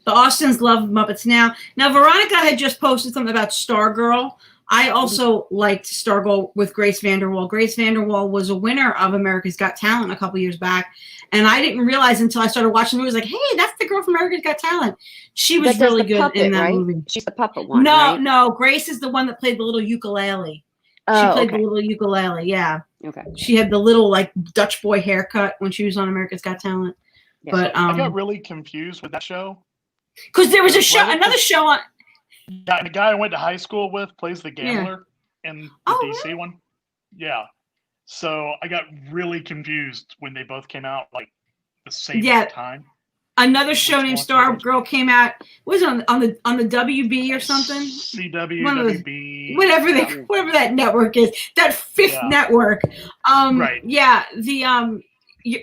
The Austins love Muppets now. Now, Veronica had just posted something about Stargirl. I also liked Stargirl with Grace VanderWaal. Grace VanderWaal was a winner of America's Got Talent a couple years back. And I didn't realize until I started watching the movie, I was like, hey, that's the girl from America's Got Talent. She was That does really the good puppet, in that right? movie. She's the puppet one. No, right? no. Grace is the one that played the little ukulele. She Oh, played okay. the little ukulele, yeah. Okay. She had the little like Dutch boy haircut when she was on America's Got Talent. Yeah. But I got really confused with that show. because there was a show, Right at another the- show on. Yeah, and the guy I went to high school with plays the gambler in the Oh, DC one. Yeah. So I got really confused when they both came out like the same Yeah. time. Another show Which named one? Stargirl came out. Was it on the WB or something? CW, One of those- WB. Whatever that network is, that fifth Yeah. network. Right. Yeah,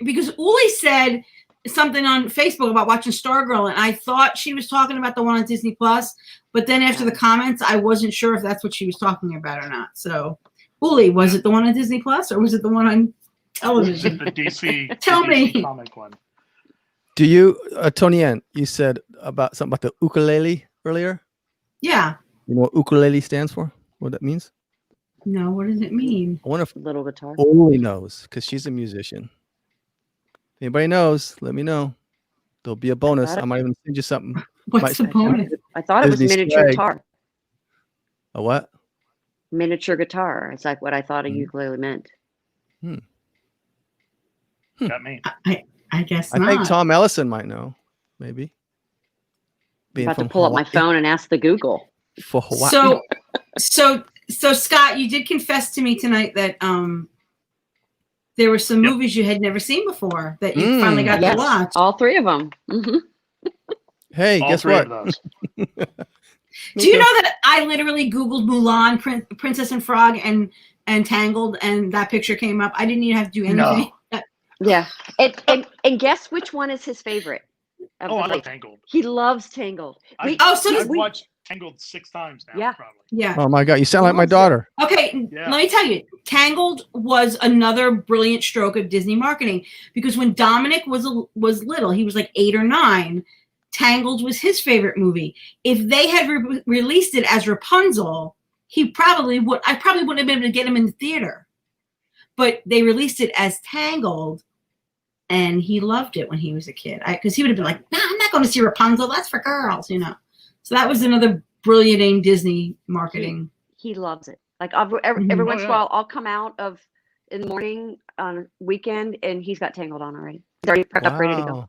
because Uli said something on Facebook about watching Stargirl, and I thought she was talking about the one on Disney Plus, but then after the comments, I wasn't sure if that's what she was talking about or not. So, Uli, was it the one on Disney Plus or was it the one on television? The DC. Tell the me. DC comic one. Do you, Toni-Ann, you said about something about the ukulele earlier? Yeah. You know what ukulele stands for? What that means? No, what does it mean? I wonder if Little guitar. Oli knows because she's a musician. If anybody knows, let me know. There'll be a bonus. got it. I might even send you something. What's the bonus? I thought it was Disney miniature swag. guitar. A what? Miniature guitar. It's like what I thought a Hmm. ukulele meant. Got me. I guess I not. think Tom Ellison might know. Maybe. I'm Being about to from pull up my Hawaii- phone and ask the Google. For Hawaii. So Scott, you did confess to me tonight that there were some Yep. movies you had never seen before that you finally got Yes, to watch. all 3 of them. hmm Hey, All guess 3 what? of those. Do you know that I literally Googled Mulan, Princess and Frog, and Tangled, and that picture came up? I didn't even have to do anything. Yeah. And guess which one is his favorite? Of Oh, the I three? love Tangled. He loves Tangled. I've, Oh, so I've we- watched Tangled 6 times now, Yeah. probably. Yeah. Oh my God, you sound like my Loves it. daughter. Okay, Yeah. let me tell you, Tangled was another brilliant stroke of Disney marketing because when Dominic was little, he was like 8 or 9. Tangled was his favorite movie. If they had released it as Rapunzel, I probably wouldn't have been able to get him in the theater. But they released it as Tangled, and he loved it when he was a kid. Because he would have been like, "No, I'm not going to see Rapunzel. That's for girls," you know. So that was another brilliant Disney marketing. He loves it. Like every Mhm. once in Oh, a yeah. while, I'll come out in the morning on a weekend, and he's got Tangled on already. He's already prepped up, ready to go. Wow.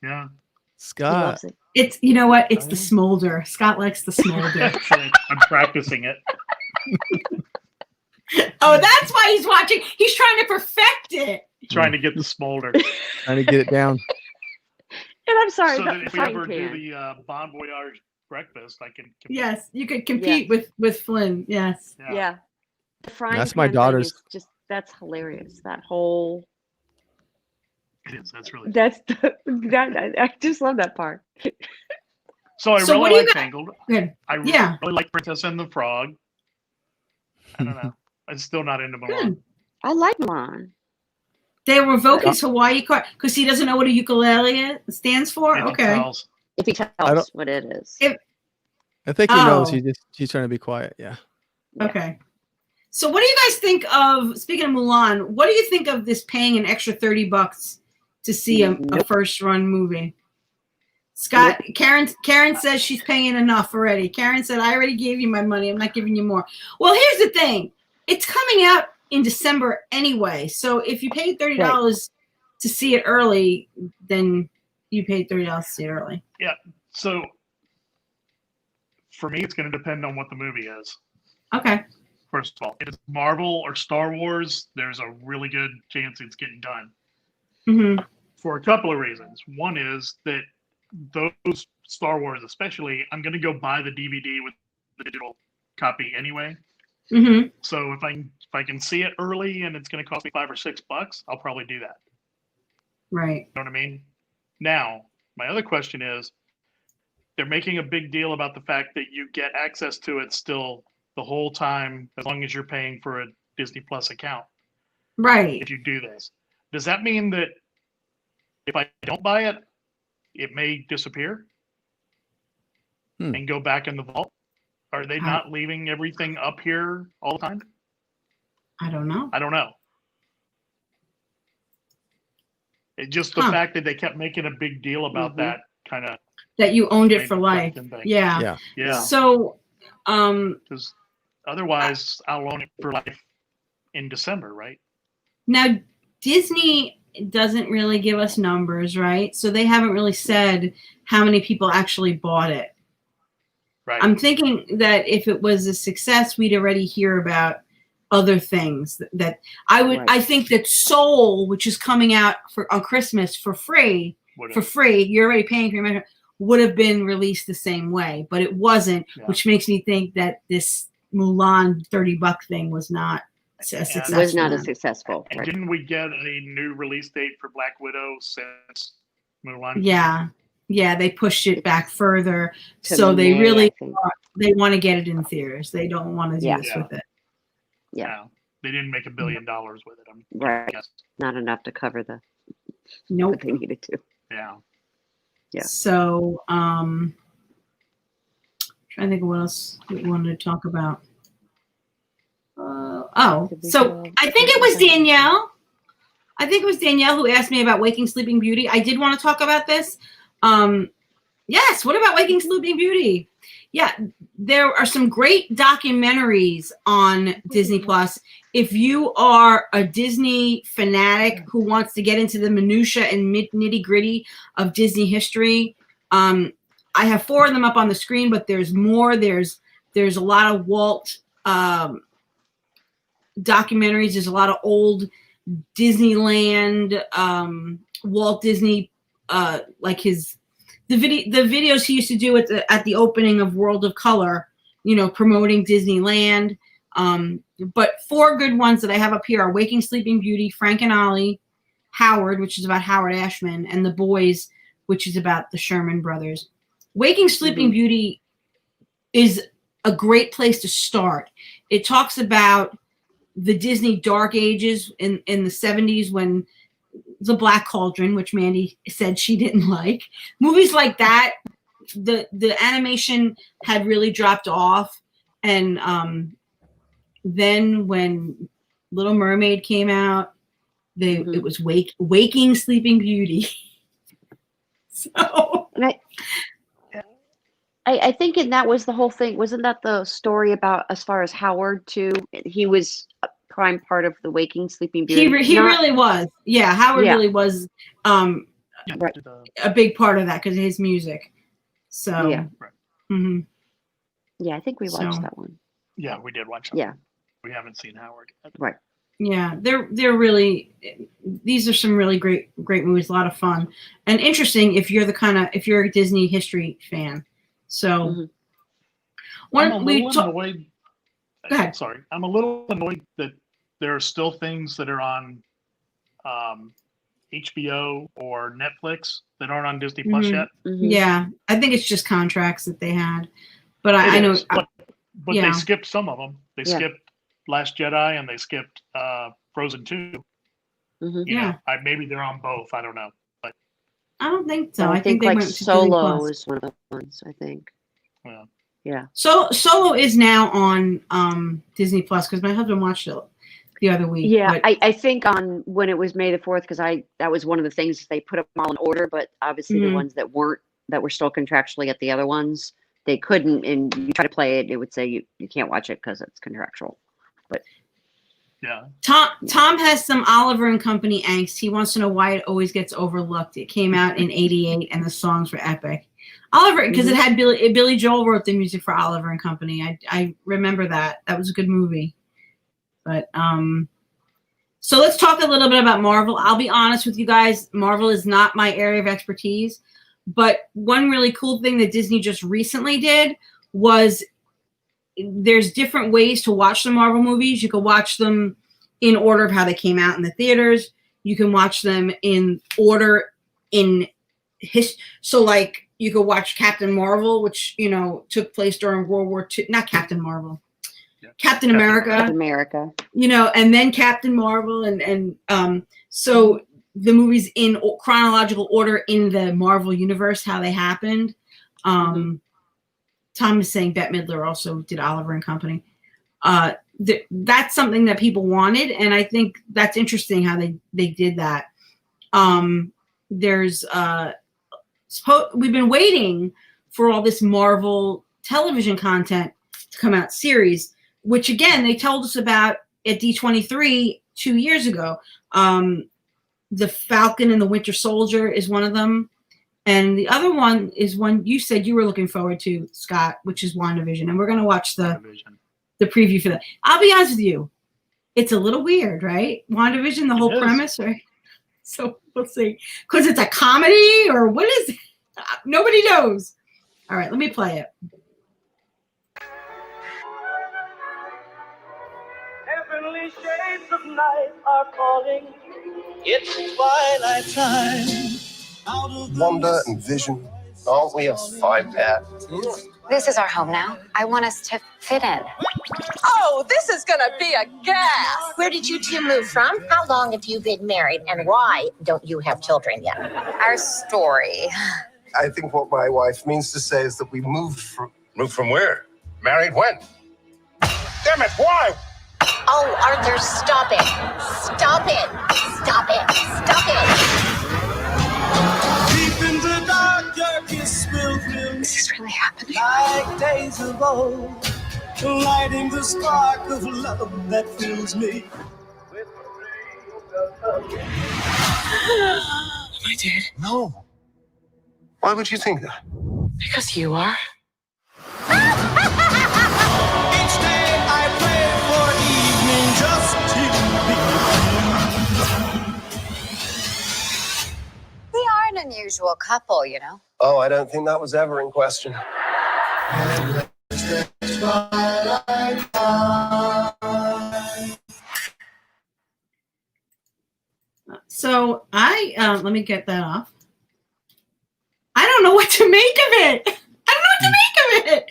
Yeah. Scott. loves it. It's, you know what? It's the smolder. Scott likes the smolder. I'm practicing it. Oh, that's why he's watching. He's trying to perfect it. Trying to get the smolder. Trying to get it down. And I'm sorry, So that the if we frying ever do pan. the Bon Voyage breakfast, I can. Yes, you could compete with Flynn. Yes. Yeah. The frying That's pan my thing daughter's. is just, that's hilarious. That whole, It is. That's really. I just love that part. So I So what really do you like got- Tangled. Good. I Yeah. really like Princess and the Frog. I don't know. I'm still not into Milan. Good. I like Milan. They revoke his Hawaii card because he doesn't know what a ukulele stands for. If he Okay. tells. If he don't- tells what it is. I think he knows. Oh. He's trying to be quiet. Yeah. Okay. So what do you guys think of, speaking of Mulan, what do you think of this paying an extra $30 to see a first run movie? Scott, Karen says she's paying enough already. Karen said, I already gave you my money. I'm not giving you more. Well, here's the thing. It's coming out in December anyway. So if you paid $30 to see it early, then you paid $30 to see it early. Yeah. So for me, it's going to depend on what the movie is. Okay. First of all, if it's Marvel or Star Wars, there's a really good chance it's getting done Mm-hmm. for a couple of reasons. One is that those Star Wars, especially, I'm going to go buy the DVD with the digital copy anyway. Mm-hmm. So if I can see it early and it's going to cost me $5 or $6, I'll probably do that. Right. You know what I mean? Now, my other question is, they're making a big deal about the fact that you get access to it still the whole time as long as you're paying for a Disney Plus account. Right. If you do this, does that mean that if I don't buy it, it may disappear and go back in the vault? Are they not leaving everything up here all the time? I don't know. I don't know. It's just the fact that they kept making a big deal about that kind of that you owned it for life. Yeah. Yeah. So, because otherwise I'll own it for life in December, right? now Disney doesn't really give us numbers, right? So they haven't really said how many people actually bought it. Right. I'm thinking that if it was a success, we'd already hear about other things that I would. Right. I think that Soul, which is coming out on Christmas for free, you're already paying for your membership, would have been released the same way, but it wasn't, which makes me think that this Mulan $30 thing was not a success. Was not as successful. And Right. didn't we get a new release date for Black Widow since Mulan? Yeah, they pushed it back further, To so they May, really I think. they want to get it in theaters. They don't want to do this with it. Yeah. They didn't make $1 billion with it. Right. Yes. Not enough to cover the Nope. what they needed to. Yeah. Yeah. So, trying to think of what else we wanted to talk about. So I think it was Danielle. I think it was Danielle who asked me about Waking Sleeping Beauty. I did want to talk about this. Yes. What about Waking Sleeping Beauty? Yeah, there are some great documentaries on Disney Plus. If you are a Disney fanatic who wants to get into the minutia and nitty gritty of Disney history, I have 4 of them up on the screen, but there's more. There's a lot of Walt documentaries. There's a lot of old Disneyland, Walt Disney, like the videos he used to do at the opening of World of Color, promoting Disneyland. But 4 good ones that I have up here are Waking Sleeping Beauty, Frank and Ollie, Howard, which is about Howard Ashman, and The Boys, which is about the Sherman brothers. Waking Sleeping Beauty is a great place to start. It talks about the Disney dark ages in the 70s when the Black Cauldron, which Mandy said she didn't like. Movies like that, the animation had really dropped off. And then when Little Mermaid came out, it was Waking Sleeping Beauty. So And I think that was the whole thing. Wasn't that the story about, as far as Howard too? He was a prime part of the Waking Sleeping Beauty. he really was. Yeah, Howard really was Right. a big part of that because of his music. So Yeah. Right. mhm. Yeah, I think we watched So- that one. Yeah, we did watch that. Yeah. We haven't seen Howard yet. Right. Yeah, they're really, these are some really great movies, a lot of fun and interesting if you're a Disney history fan. So Mhm. I'm a little annoyed. Go ahead. Sorry, I'm a little annoyed that there are still things that are on HBO or Netflix that aren't on Disney Plus yet. Mhm. Yeah, I think it's just contracts that they had, but I It know. is, but yeah. they skipped some of them. They Yeah. skipped Last Jedi and they skipped Frozen 2. Mhm. You know, Yeah. maybe they're on both. I don't know. But I don't think so. No, I think they like went to Disney Solo Plus. is one of the ones, I think. yeah. Yeah. So Solo is now on Disney Plus because my husband watched it the other week. Yeah, but, I think on when it was May the 4th, because that was one of the things they put them all in order, but obviously the ones that were still contractually at the other ones, they couldn't, and you try to play it, it would say you can't watch it because it's contractual. But Yeah. Tom has some Oliver and Company angst. He wants to know why it always gets overlooked. It came out in '88 and the songs were epic. Oliver, because it had Billy Joel wrote the music for Oliver and Company. I remember that. That was a good movie. But so let's talk a little bit about Marvel. I'll be honest with you guys, Marvel is not my area of expertise. But one really cool thing that Disney just recently did was there's different ways to watch the Marvel movies. You can watch them in order of how they came out in the theaters. You can watch them in order in so like you could watch Captain Marvel, which took place during World War II. Not Captain Marvel, Captain America. And then Captain Marvel, and so the movies in chronological order in the Marvel universe, how they happened. Tom is saying Bette Midler also did Oliver and Company. That's something that people wanted, and I think that's interesting how they did that. We've been waiting for all this Marvel television content to come out, series, which again they told us about at D23 2 years ago. The Falcon and the Winter Soldier is one of them. And the other one is one you said you were looking forward to, Scott, which is WandaVision. And we're going to watch the preview for that. I'll be honest with you. It's a little weird, right? WandaVision, the whole premise, right? So we'll see. Because it's a comedy or what is it? Nobody knows. All right, let me play it. Heavenly shades of night are calling. It's twilight time. Wanda and Vision, aren't we a five-pair? This is our home now. I want us to fit in. Oh, this is gonna be a gas. Where did you two move from? How long have you been married? And why don't you have children yet? Our story. I think what my wife means to say is that we moved from... Moved from where? Married when? Damn it, why? Oh, Arthur, stop it. Stop it. Stop it. Stop it. Deep in the dark, your kiss will thrill. This is really happening. Like days of old, lighting the spark of love that fills me. Am I dead? No. Why would you think that? Because you are. Each day I pray for evening just to be. We are an unusual couple, you know. Oh, I don't think that was ever in question. So let me get that off. I don't know what to make of it. I don't know what to make of it.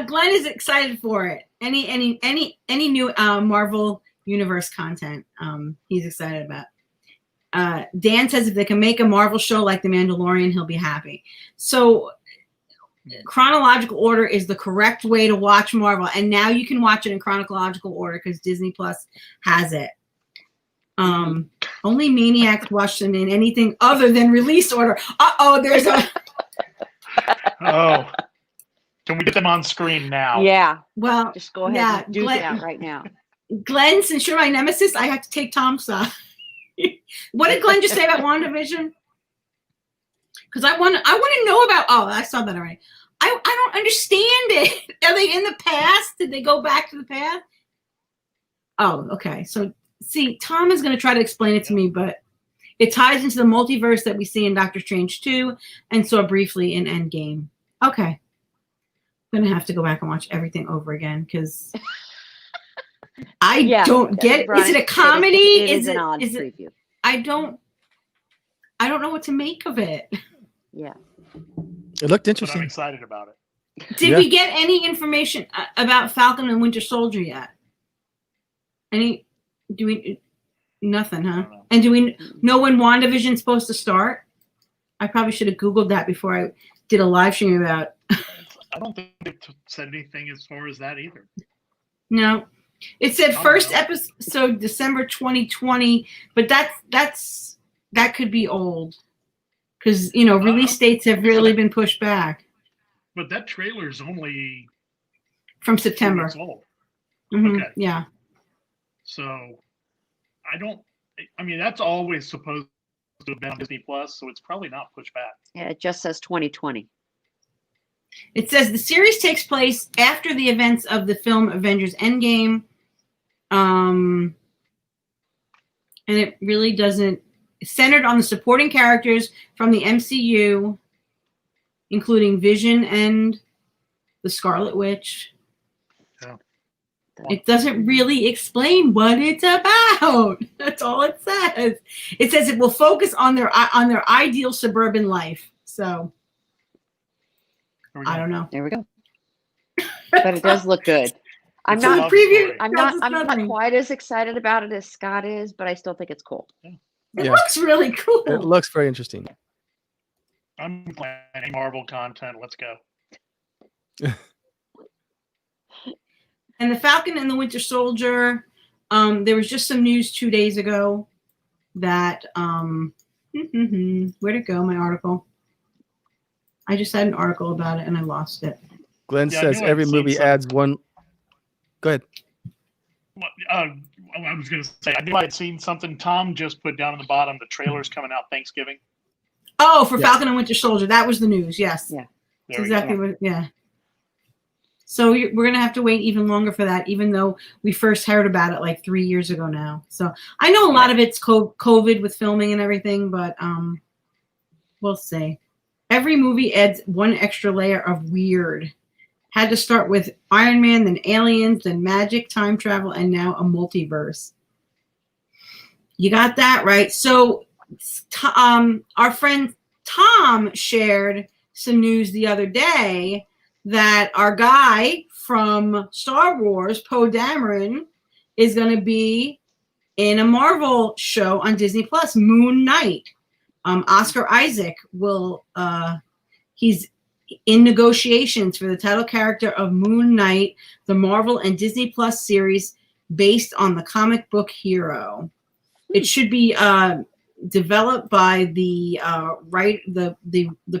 Glenn is excited for it. Any new Marvel Universe content, he's excited about. Dan says if they can make a Marvel show like The Mandalorian, he'll be happy. So chronological order is the correct way to watch Marvel, and now you can watch it in chronological order because Disney Plus has it. Only maniacs watch them in anything other than release order. There's a. Oh, can we get them on screen now? Yeah. Well, just go ahead and do that right now. Glenn, since you're my nemesis, I have to take Tom's side. What did Glenn just say about WandaVision? Because I want to know about. Oh, I saw that already. I don't understand it. Are they in the past? Did they go back to the past? Oh, okay. So see, Tom is going to try to explain it to me, but it ties into the multiverse that we see in Doctor Strange 2 and saw briefly in Endgame. Okay. I'm going to have to go back and watch everything over again because I don't get it. Is it a comedy? Is it an odd preview? I don't know what to make of it. Yeah. It looked But interesting. I'm excited about it. Did we get any information about Falcon and Winter Soldier yet? Nothing, huh? And do we know when WandaVision's supposed to start? I probably should have Googled that before I did a live stream about. I don't think they said anything as far as that either. No, it said first episode December 2020, but that could be old because release dates have really been pushed back. But that trailer is only from September. 2 weeks old. Mm-hmm. Okay. Yeah. So that's always supposed to have been on Disney Plus, so it's probably not pushed back. Yeah, it just says 2020. It says the series takes place after the events of the film Avengers Endgame. And it really doesn't. It's centered on the supporting characters from the MCU, including Vision and the Scarlet Witch. Yeah. It doesn't really explain what it's about. That's all it says. It says it will focus on their ideal suburban life. So I don't know. There we go. But it does look good. I'm not quite as excited about it as Scott is, but I still think it's cool. It looks really cool. It looks very interesting. I'm planning Marvel content. Let's go. And the Falcon and the Winter Soldier, there was just some news 2 days ago that where'd it go, my article? I just had an article about it and I lost it. Glenn says every movie adds one. Go ahead. I was going to say, I knew I had seen something Tom just put down on the bottom. The trailer's coming out Thanksgiving. Oh, for Falcon and Winter Soldier. That was the news. Yes. Yeah. That's exactly what, yeah. So we're going to have to wait even longer for that, even though we first heard about it like 3 years ago now. So I know a lot of it's COVID with filming and everything, but we'll see. Every movie adds one extra layer of weird. Had to start with Iron Man, then aliens, then magic, time travel, and now a multiverse. You got that right. So our friend Tom shared some news the other day that our guy from Star Wars, Poe Dameron, is going to be in a Marvel show on Disney Plus, Moon Knight. Oscar Isaac will, he's in negotiations for the title character of Moon Knight, the Marvel and Disney Plus series based on the comic book hero. It should be developed by the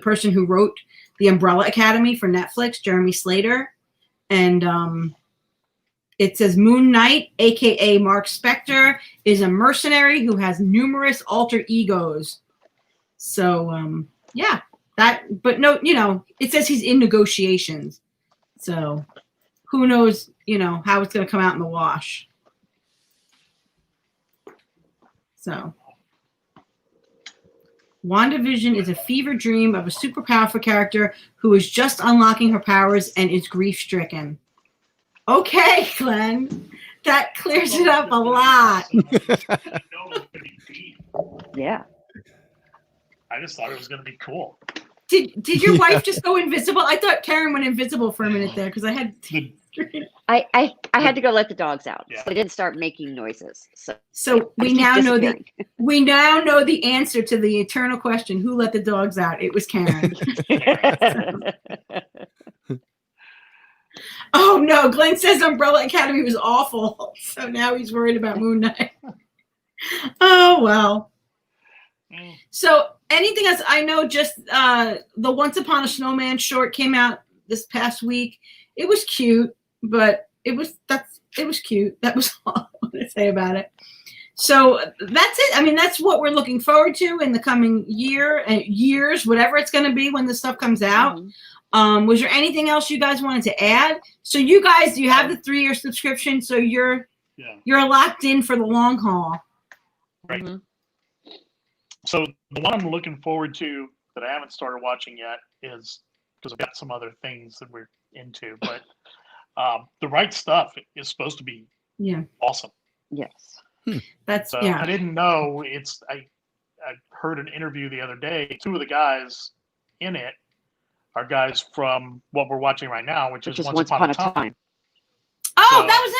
person who wrote The Umbrella Academy for Netflix, Jeremy Slater. And it says Moon Knight, aka Mark Spector, is a mercenary who has numerous alter egos. So but no, it says he's in negotiations. So who knows, how it's going to come out in the wash. So WandaVision is a fever dream of a super powerful character who is just unlocking her powers and is grief-stricken. Okay, Glenn. That clears it up a lot. Yeah. I just thought it was going to be cool. Did your wife just go invisible? I thought Karen went invisible for a minute there because I had I had to go let the dogs out. Yeah. So they didn't start making noises. So we now know the answer to the eternal question: who let the dogs out? It was Karen. Oh no, Glenn says Umbrella Academy was awful. So now he's worried about Moon Knight. Oh well. So anything else? I know just the Once Upon a Snowman short came out this past week. It was cute, but it was cute. That was all I want to say about it. So that's it. I mean, that's what we're looking forward to in the coming years, whatever it's going to be when the stuff comes out. Mm-hmm. Was there anything else you guys wanted to add? So you guys, you have the 3-year subscription, so you're locked in for the long haul. Right. Mm-hmm. So the one I'm looking forward to that I haven't started watching yet is because I've got some other things that we're into, but The Right Stuff is supposed to be awesome. Yes. That's I didn't know I heard an interview the other day. 2 of the guys in it are guys from what we're watching right now, which is Once Upon a Time. Oh, so, that was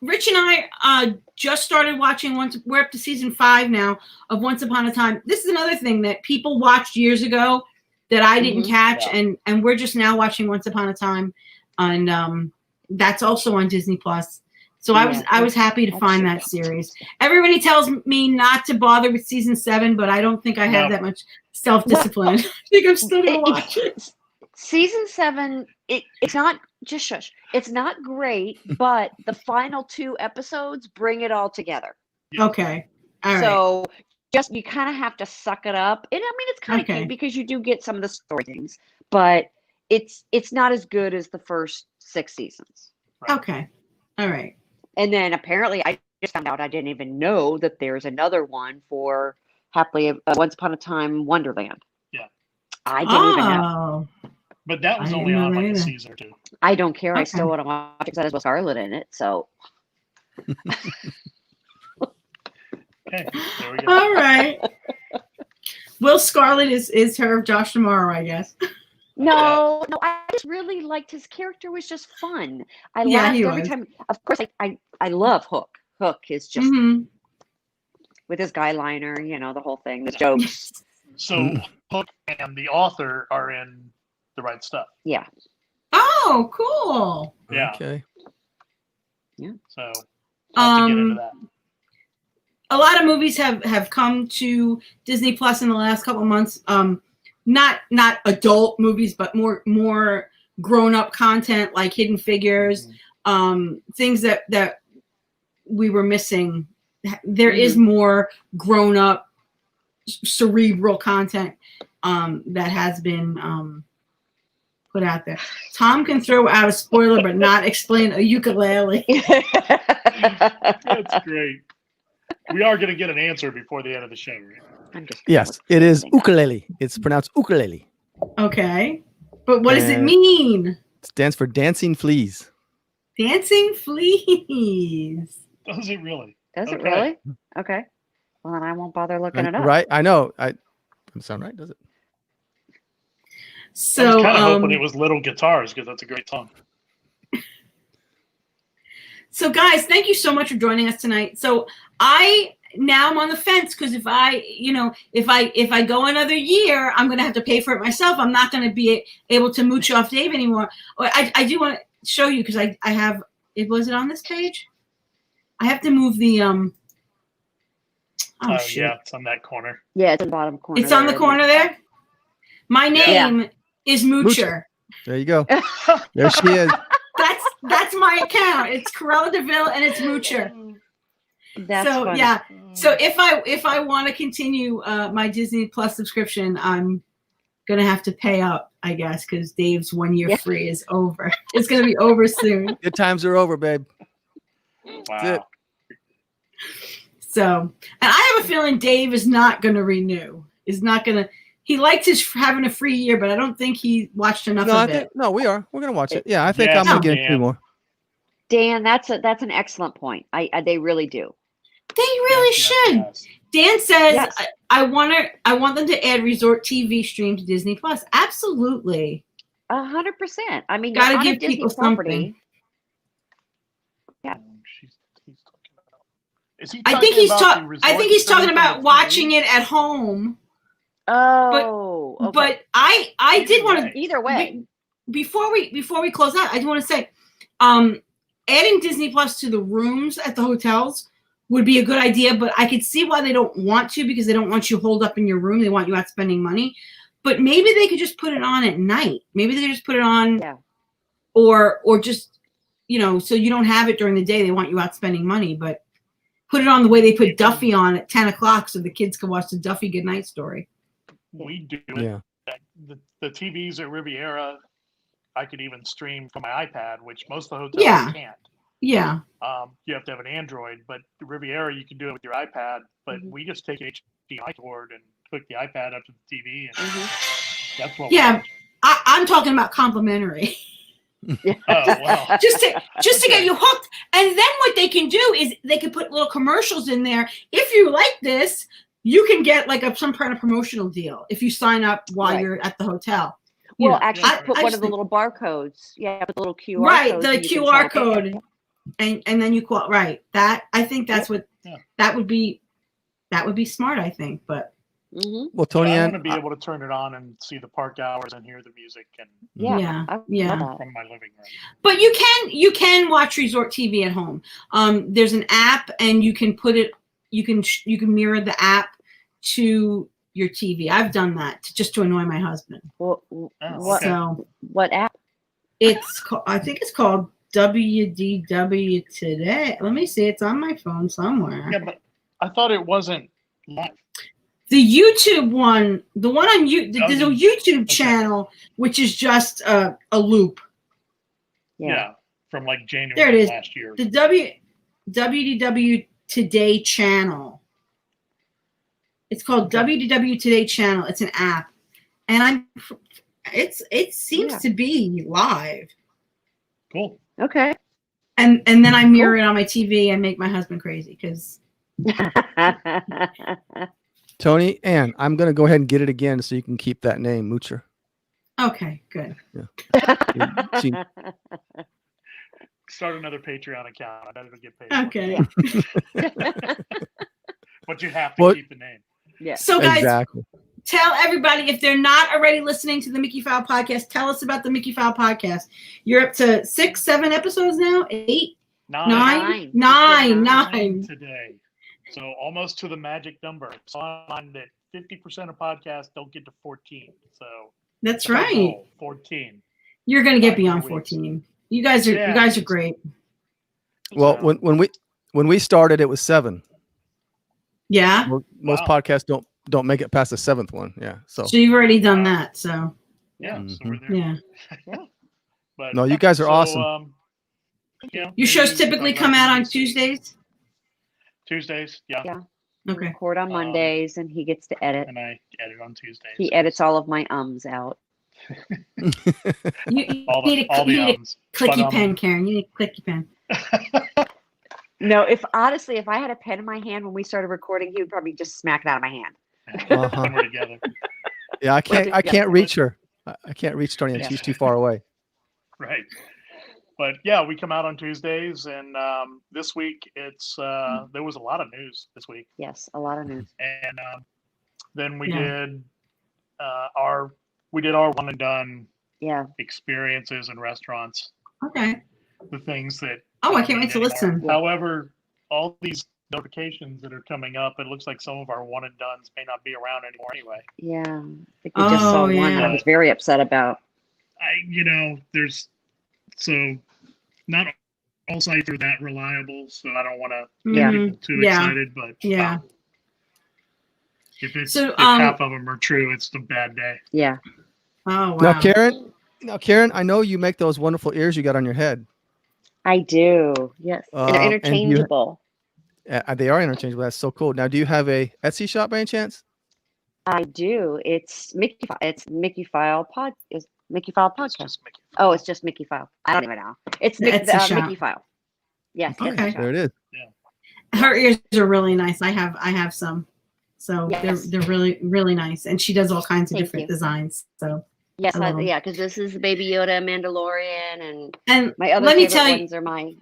Rich and I just started watching we're up to season 5 now of Once Upon a Time. This is another thing that people watched years ago that I didn't catch, and we're just now watching Once Upon a Time, and that's also on Disney Plus. So I was happy to find that series. Everybody tells me not to bother with season 7, but I don't think I have that much self-discipline. I think I'm still gonna watch it. Season 7, it's not just shush. It's not great, but the final 2 episodes bring it all together. Okay. All right. So just you kind of have to suck it up. And I mean, it's kind of cute because you do get some of the story things, but it's not as good as the first 6 seasons. Right. Okay. All right. And then apparently I just found out, I didn't even know that there's another one for Once Upon a Time Wonderland. Yeah. I didn't even know. But that was only on like a season or 2. I don't care. I still want to watch it because that has Scarlett in it. So. Okay, there we go. All right. Will Scarlett is her of Josh tomorrow, I guess. No, I just really liked his character. Was just fun. I laughed every time. Of course, I love Hook. Hook is just with his guy liner, the whole thing, the jokes. So Hook and the author are in The Right Stuff. Yeah. Oh, cool. Yeah. Okay. Yeah. So I'll have to get into that. A lot of movies have come to Disney Plus in the last couple of months. Not adult movies, but more grown up content like Hidden Figures, things that we were missing. There is more grown up, cerebral content that has been put out there. Tom can throw out a spoiler, but not explain a ukulele. That's great. We are going to get an answer before the end of the show, right? Yes, it is ukulele. It's pronounced ukulele. Okay. But what does it mean? It stands for dancing fleas. Dancing fleas. Does it really? Does it really? Okay. Well, then I won't bother looking it up. Right. I know. Doesn't sound right, does it? So I was kind of hoping it was Little Guitars because that's a great song. So guys, thank you so much for joining us tonight. So now I'm on the fence because if I go another year, I'm going to have to pay for it myself. I'm not going to be able to mooch off Dave anymore. I do want to show you because I have was it on this page? I have to move the shoot. Yeah, it's on that corner. Yeah, it's in the bottom corner. It's on the corner there. My name is Moocher. There you go. There she is. That's my account. It's Corella DeVille and it's Moocher. That's so funny. Yeah. So if I want to continue my Disney Plus subscription, I'm gonna have to pay up, I guess, because Dave's 1 year free is over. It's gonna be over soon. Good times are over, babe. Wow. So, and I have a feeling Dave is not gonna renew. He liked having a free year, but I don't think he watched enough of it. No, we are. We're gonna watch it. Yeah, I think I'm gonna get 2 more. Dan, that's an excellent point. They really do. They really should. Yes. Dan says, I want them to add resort TV stream to Disney Plus. Absolutely. 100%. I mean, gotta give people something. Yeah. I think he's talking about watching it at home. Oh, but I did want to either way. Before we close out, I do want to say, adding Disney Plus to the rooms at the hotels would be a good idea, but I could see why they don't want to because they don't want you holed up in your room. They want you out spending money. But maybe they could just put it on at night. Maybe they could just put it on, or just so you don't have it during the day. They want you out spending money, but put it on the way they put Duffy on at 10 o'clock so the kids can watch the Duffy Goodnight Story. We do it. Yeah. The TVs at Riviera, I could even stream from my iPad, which most of the hotels can't. Yeah. You have to have an Android, but the Riviera, you can do it with your iPad. But we just take an HDMI cord and hook the iPad up to the TV, and that's what. Yeah, I'm talking about complimentary. Wow. just to get you hooked, and then what they can do is they can put little commercials in there. If you like this, you can get like some kind of promotional deal if you sign up while you're at the hotel. Well, actually, put one of the little barcodes. Yeah, the little QR. Right, the QR code, and then you call that. I think that's what that would be. That would be smart, I think. But well, Toni-Ann, I want to be able to turn it on and see the park hours and hear the music and from my living room. But you can watch resort TV at home. There's an app, and you can put it. You can mirror the app to your TV. I've done that just to annoy my husband. What app? I think it's called WDW Today. Let me see. It's on my phone somewhere. Yeah, but I thought it wasn't live. The YouTube one, the one on there's a YouTube channel which is just a loop. Yeah, from like January there it is. Last year. The WDW Today channel. It's called WDW Today channel. It's an app, and it seems to be live. Cool. Okay. And then I mirror it on my TV and make my husband crazy because. Toni-Ann, I'm going to go ahead and get it again so you can keep that name, Moocher. Okay, good. Yeah. Start another Patreon account. I bet it'll get paid. Okay. But you have to keep the name. Yeah. So guys, tell everybody if they're not already listening to the Mickeyphile Podcast, tell us about the Mickeyphile Podcast. You're up to 6, 7 episodes now? 8? 9 today. So almost to the magic number. So on that 50% of podcasts don't get to 14. So that's right. 14. You're going to get beyond 14. You guys are great. Well, when we started, it was 7. Yeah. Most podcasts don't make it past the 7th one. Yeah. So you've already done that. So yeah. So we're there. Yeah. But no, you guys are awesome. Your shows typically come out on Tuesdays? Tuesdays, yeah. Okay. Record on Mondays, and he gets to edit. And I edit on Tuesdays. He edits all of my ums out. You need a clicky pen, Karen. You need a clicky pen. No, if I had a pen in my hand when we started recording, he would probably just smack it out of my hand. We're together. Yeah, I can't reach her. I can't reach Toni-Ann. Yeah. She's too far away. Right. But yeah, we come out on Tuesdays, and this week it's there was a lot of news this week. Yes, a lot of news. And then we did our one and done experiences in restaurants. Okay. The things that I can't wait to listen. However, all these notifications that are coming up, it looks like some of our one and dones may not be around anymore anyway. Yeah, I think we just saw one I was very upset about. So not all sites are that reliable, so I don't want to get people too excited, but if half of them are true, it's a bad day. Yeah. Oh, wow. Now Karen, I know you make those wonderful ears you got on your head. I do. Yes. And they're interchangeable. They are interchangeable. That's so cool. Now, do you have a Etsy shop by any chance? I do. It's Mickeyphile. It's Mickeyphile Podcast. Oh, it's just Mickeyphile. I don't even know. It's Mickeyphile. Yes. Okay. There it is. Yeah. Her ears are really nice. I have some. So they're really, really nice. And she does all kinds of different designs. So yes, because this is the Baby Yoda Mandalorian, and my other let me favorite tell you, ones are my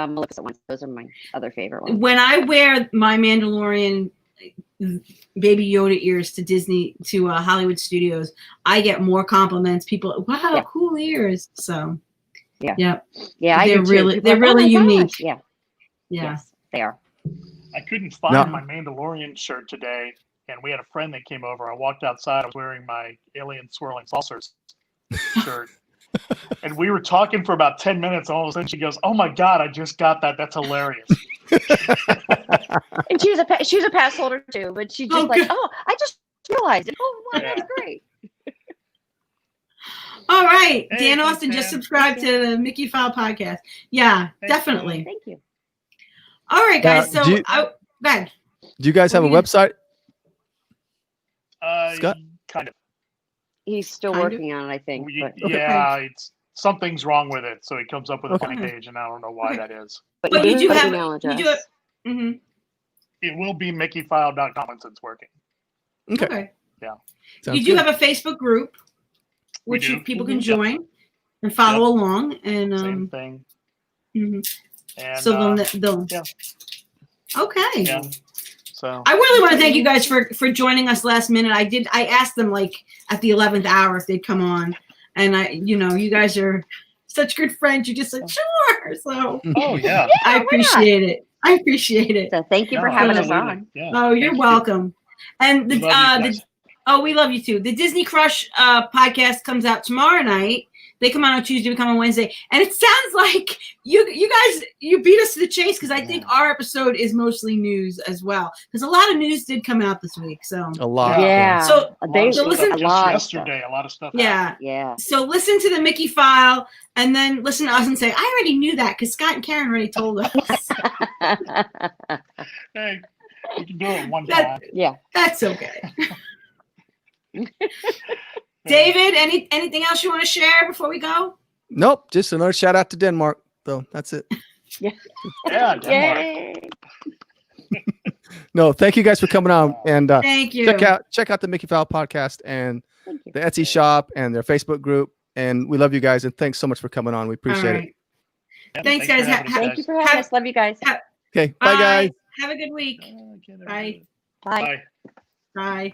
Maleficent ones. Those are my other favorite ones. When I wear my Mandalorian Baby Yoda ears to Hollywood Studios, I get more compliments. People, wow, cool ears. So they're really unique. Gosh. Yeah. Yes, they are. I couldn't find my Mandalorian shirt today, and we had a friend that came over. I walked outside. I was wearing my Alien Swirling Saucers shirt, And we were talking for about 10 minutes, and all of a sudden she goes, "Oh my God, I just got that. That's hilarious." And she's a pass holder too, but she's just good. I just realized it. Oh, wow, that's great. All right. Hey, Dan thanks, Austin, just Dan. subscribe to the Mickeyphile podcast. Yeah, Thanks, definitely. Thank you. All right, guys. So, do go ahead. Do you guys have a What website? Scott? Kind of. He's still Kind of. working on it, I think. But, Yeah, it's something's wrong with it, so it comes up with a Okay. funny page, and I don't know why that is. but But you do have have an email address. you do it. Mm-hmm. It will be mickeyphile.com once it's working. Okay. Sounds You do good. have a Facebook group, We which do. people can Yep. join and follow along. And Same thing. mhm. And So they'll. yeah. Okay. yeah. So I really want to thank you guys for joining us last minute. I asked them like at the 11th hour if they'd come on, and you guys are such good friends. You just said sure. So oh yeah. I appreciate it. I appreciate it. So thank you for No, having us absolutely. on. Yeah. Oh, you're Thank you. welcome. And We love you guys. we love you too. The Disney Crush podcast comes out tomorrow night. They come out on Tuesday, we come on Wednesday. And it sounds like you guys beat us to the chase because I think our episode is mostly news as well. Because a lot of news did come out this week. So A lot. Yeah. So They so listen- a Just lot of yesterday, a lot of stuff. yeah. Yeah. So listen to the Mickeyphile and then listen to us and say, I already knew that because Scott and Karen already told us. happened. Hey, we can do it one That- time. Yeah. That's okay. David, anything else you want to share before we go? Nope. Just another shout out to Denmark, though. That's it. Yeah, Denmark. Yay. No, thank you guys for coming on. And Thank you. check out the Mickeyphile podcast and Thank you. the Etsy shop and their Facebook group. And we love you guys. And thanks so much for coming on. We appreciate All it. Yeah, Thanks, for guys. having us, Thank you for having us. Love you guys. Okay. Bye, guys. Have a good week. Okay, there we Bye. go. Bye. Bye. Bye.